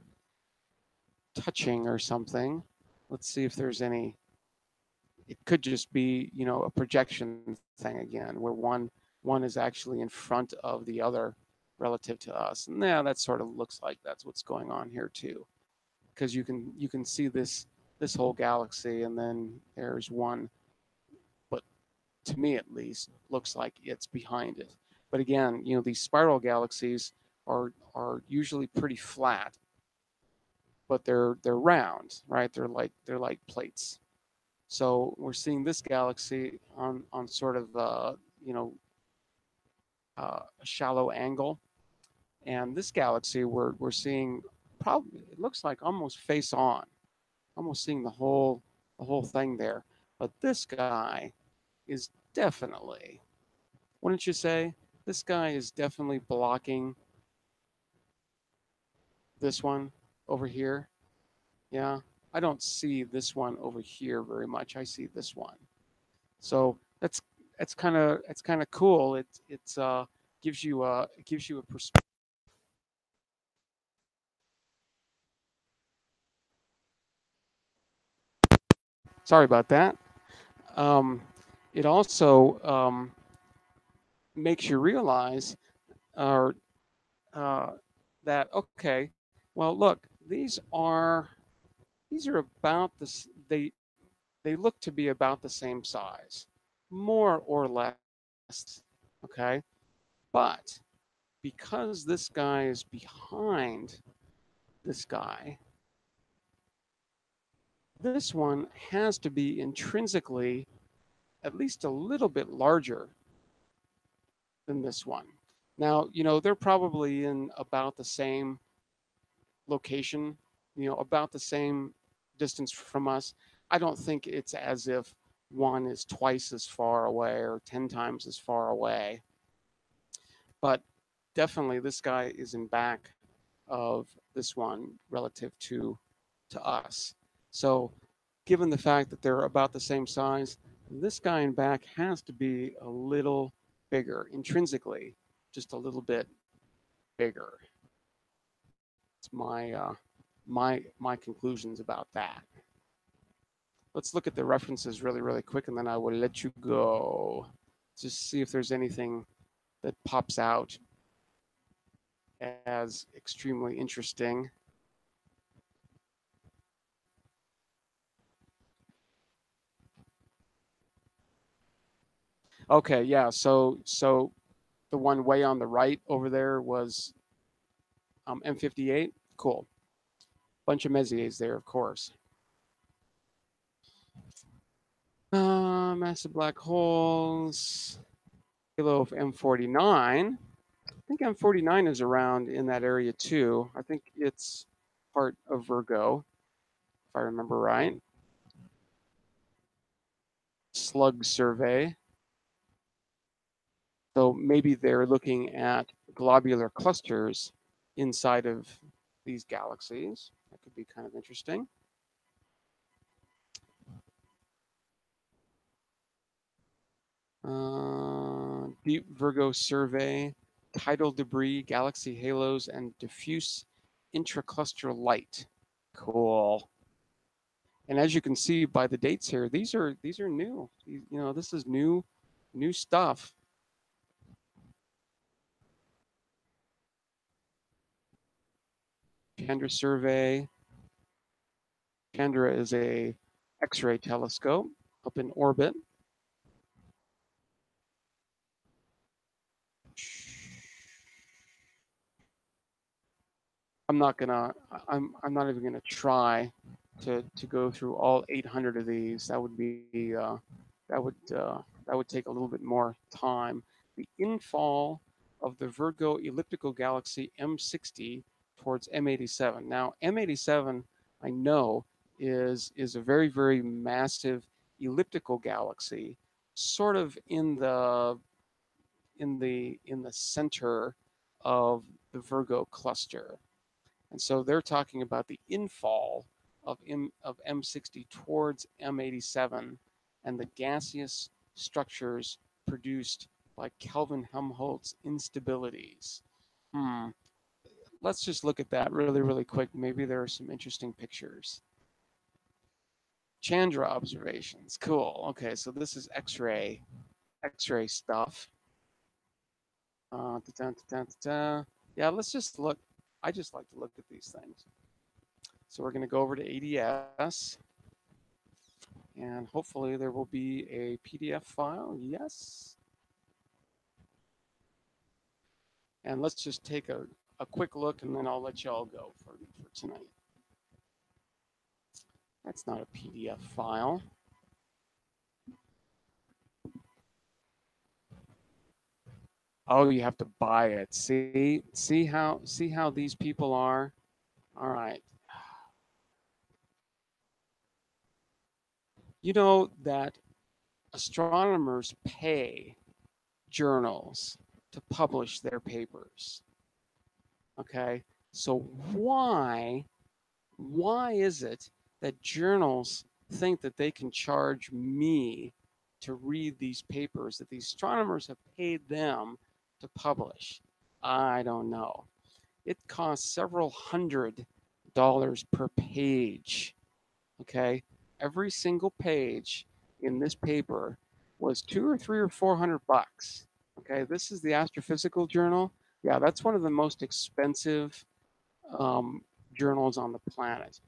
touching or something. Let's see if there's any. It could just be, a projection thing again, where one is actually in front of the other relative to us. And yeah, that sort of looks like that's what's going on here too, because you can see this whole galaxy, and then there's one, but to me at least, looks like it's behind it. But again, these spiral galaxies are usually pretty flat, but they're round, right? They're like plates. So we're seeing this galaxy on sort of a shallow angle, and this galaxy we're seeing probably, it looks like almost face on, almost seeing the whole thing there. But this guy is definitely, wouldn't you say, this guy is definitely blocking this one over here. Yeah, I don't see this one over here very much. I see this one. So that's kind of cool. It's gives you a perspective. Sorry about that. Um, it also makes you realize uh, uh, that okay, well look, these are about this. They look to be about the same size, more or less. Okay, but because this guy is behind this guy, this one has to be intrinsically at least a little bit larger than this one. Now, they're probably in about the same location, about the same distance from us. I don't think it's as if one is twice as far away or 10 times as far away, but definitely this guy is in back of this one relative to us. So, given the fact that they're about the same size, this guy in back has to be a little bigger intrinsically, just a little bit bigger. It's my conclusions about that. Let's look at the references really really quick, and then I will let you go. Just see if there's anything that pops out as extremely interesting. Okay, yeah. So the one way on the right over there was M58. Cool. Bunch of Messiers there, of course. Massive black holes. Halo of M49. I think M49 is around in that area too. I think it's part of Virgo, if I remember right. Slug survey. So maybe they're looking at globular clusters inside of these galaxies. That could be kind of interesting. Deep Virgo survey, tidal debris, galaxy halos, and diffuse intracluster light. Cool. And as you can see by the dates here, these are new. This is new. New stuff. Chandra survey. Chandra is a X-ray telescope up in orbit. I'm not even gonna try to go through all 800 of these. That would that would take a little bit more time. The infall of the Virgo elliptical galaxy M60 towards M87. Now M87 I know is a very massive elliptical galaxy, sort of in the center of the Virgo cluster. And so they're talking about the infall of M60 towards M87 and the gaseous structures produced by Kelvin Helmholtz instabilities. Hmm. Let's just look at that really quick. Maybe there are some interesting pictures. Chandra observations. Cool. Okay, so this is X-ray stuff. Yeah, let's just look. I just like to look at these things. So we're going to go over to ADS, and hopefully there will be a PDF file. Yes. And let's just take a quick look, and then I'll let you all go for tonight. That's not a PDF file. Oh, you have to buy it. See how these people are. All right. You know that astronomers pay journals to publish their papers. Okay, so why is it that journals think that they can charge me to read these papers that these astronomers have paid them to publish? I don't know. It costs several $100 per page. Okay, every single page in this paper was 2 or 3 or 400 bucks. Okay, this is the Astrophysical Journal. Yeah, that's one of the most expensive um, journals on the planet.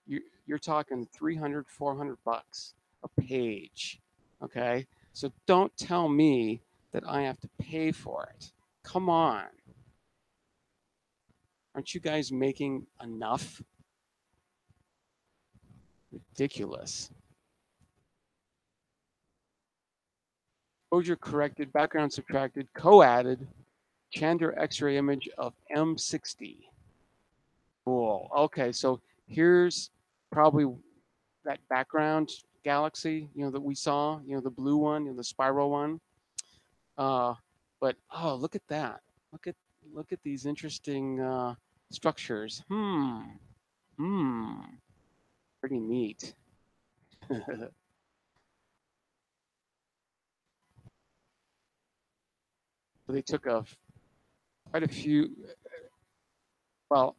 You're, you're talking 300, 400 bucks a page. Okay, so don't tell me that I have to pay for it. Come on, aren't you guys making enough? Ridiculous. Exposure corrected, background subtracted, co-added, Chandra X-ray image of M60. Cool. Okay, so here's probably that background galaxy, that we saw, the blue one, the spiral one. Uh, but oh, look at that. Look at look at these interesting structures. Hmm. Pretty neat. So they took quite a few, well,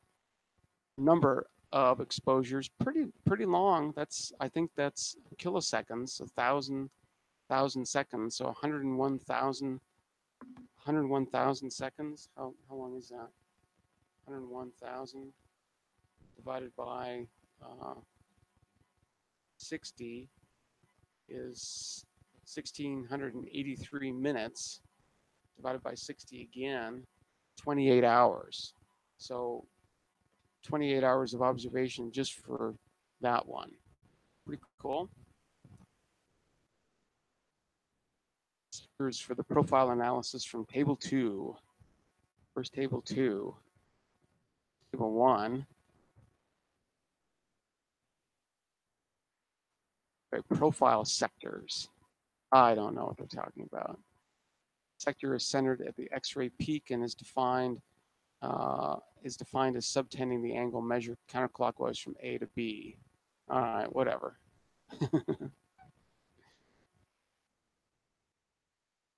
number of exposures, pretty long. I think that's kiloseconds, 1,000 seconds, so 101,000 seconds. How long is that? 101,000 divided by 60 is 1,683 minutes. Divided by 60 again, 28 hours. So 28 hours of observation just for that one. Pretty cool. Here's for the profile analysis from table 2. First table 2. Table 1. Right, profile sectors. I don't know what they're talking about. Sector is centered at the X-ray peak and is defined as subtending the angle measured counterclockwise from A to B. All right, whatever.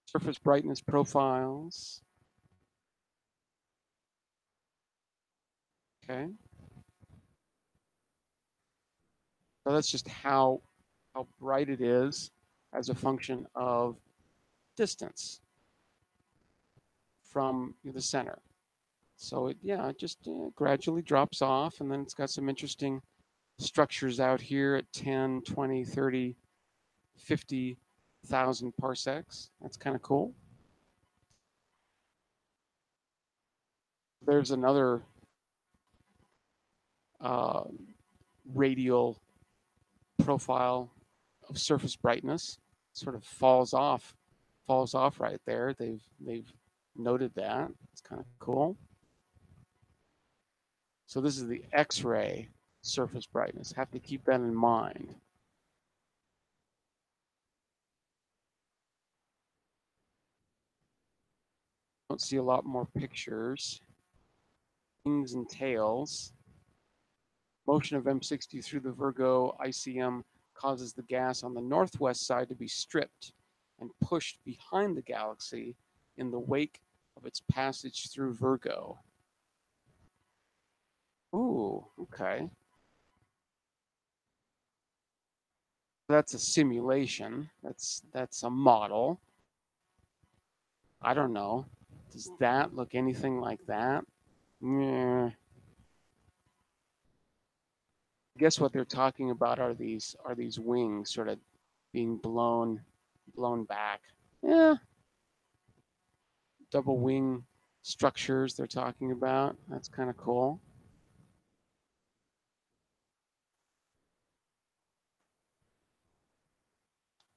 Surface brightness profiles. Okay. So that's just how bright it is as a function of distance from the center. So it just gradually drops off, and then it's got some interesting structures out here at 10, 20, 30, 50,000 parsecs. That's kind of cool. There's another uh, radial profile of surface brightness. Sort of falls off right there. They've noted that. It's kind of cool. So this is the X-ray surface brightness. Have to keep that in mind. Don't see a lot more pictures. Wings and tails. Motion of M60 through the Virgo ICM causes the gas on the northwest side to be stripped and pushed behind the galaxy in the wake of its passage through Virgo. Ooh, okay. That's a simulation. That's a model. I don't know. Does that look anything like that? I guess what they're talking about are these wings sort of being blown back. Yeah, double wing structures they're talking about. That's kind of cool.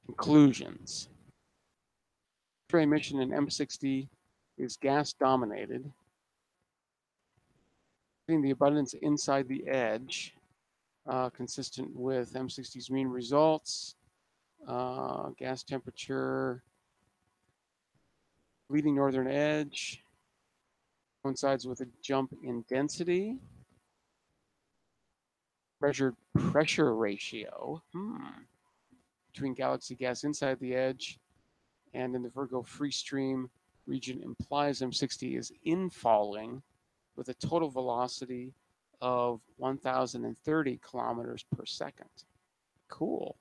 Conclusions. X-ray emission in M60 is gas dominated. The abundance inside the edge, consistent with M60's mean results. Gas temperature, leading northern edge, coincides with a jump in density. Measured pressure ratio between galaxy gas inside the edge and in the Virgo free stream region implies M60 is infalling with a total velocity of 1,030 kilometers per second. Cool.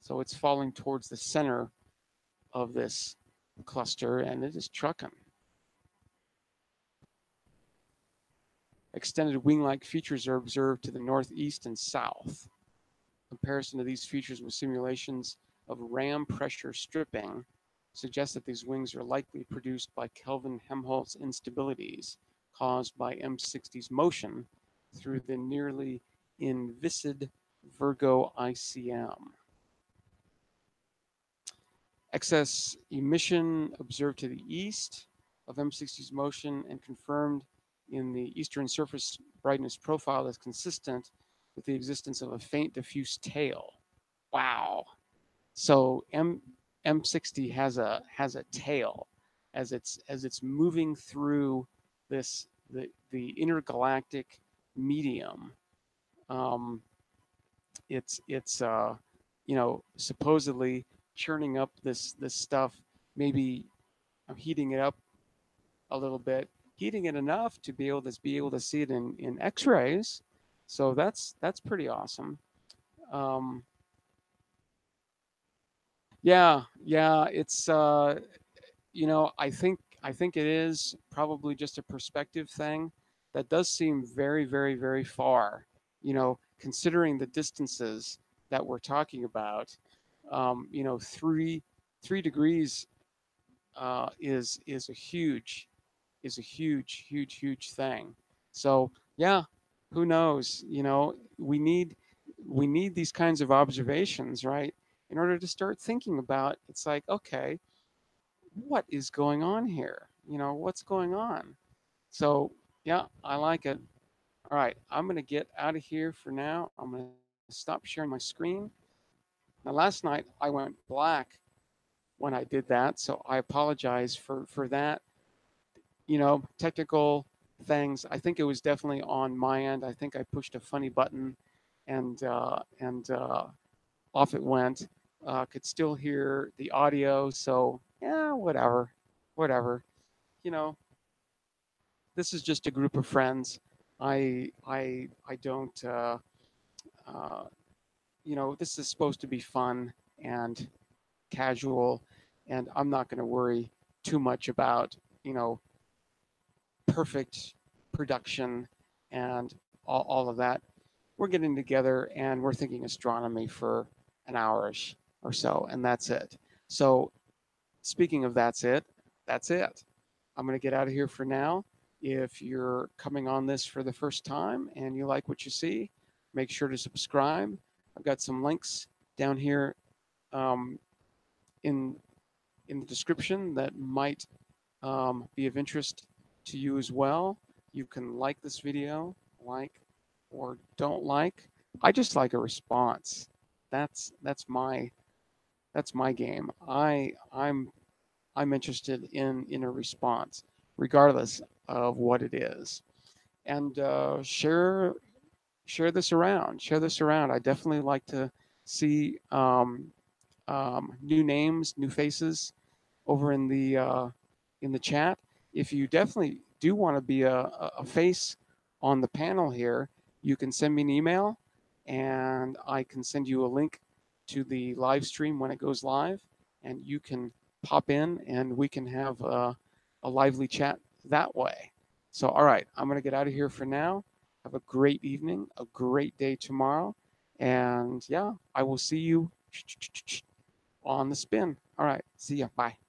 So it's falling towards the center of this cluster, and it is trucking. Extended wing-like features are observed to the northeast and south. Comparison of these features with simulations of ram pressure stripping suggests that these wings are likely produced by Kelvin-Helmholtz instabilities caused by M60's motion through the nearly inviscid Virgo ICM. Excess emission observed to the east of M60's motion and confirmed in the eastern surface brightness profile is consistent with the existence of a faint diffuse tail. Wow. So M60 has a tail as it's moving through the intergalactic medium. It's supposedly churning up this stuff. Maybe I'm heating it up a little bit, heating it enough to be able to see it in X-rays. So that's pretty awesome. Yeah, it's I think it is probably just a perspective thing. That does seem very, very, very far. Considering the distances that we're talking about, 3 degrees is a huge huge thing. So yeah, who knows? We need these kinds of observations, right, in order to start thinking about. It's like, okay, what is going on here? What's going on? So yeah, I like it. All right, I'm gonna get out of here for now. I'm gonna stop sharing my screen. Now, last night I went black when I did that, so I apologize for that. Technical things. I think it was definitely on my end. I think I pushed a funny button, and off it went. Could still hear the audio, so yeah, whatever. You know, this is just a group of friends. I don't. This is supposed to be fun and casual. and I'm not going to worry too much about, perfect production and all of that. We're getting together and we're thinking astronomy for an hour-ish or so, and that's it. So speaking of that's it. I'm going to get out of here for now. If you're coming on this for the first time and you like what you see, make sure to subscribe. I've got some links down here um, in the description that might be of interest to you as well. You can like this video, like or don't like. I just like a response. That's my game. I'm interested in a response, regardless of what it is, and share this around. Share this around. I definitely like to see new names, new faces over in the chat. If you definitely do want to be a face on the panel here, you can send me an email, and I can send you a link to the live stream when it goes live, and you can pop in and we can have a lively chat that way. So, all right, I'm going to get out of here for now. Have a great evening, a great day tomorrow, and yeah, I will see you on the spin. All right, see ya. Bye.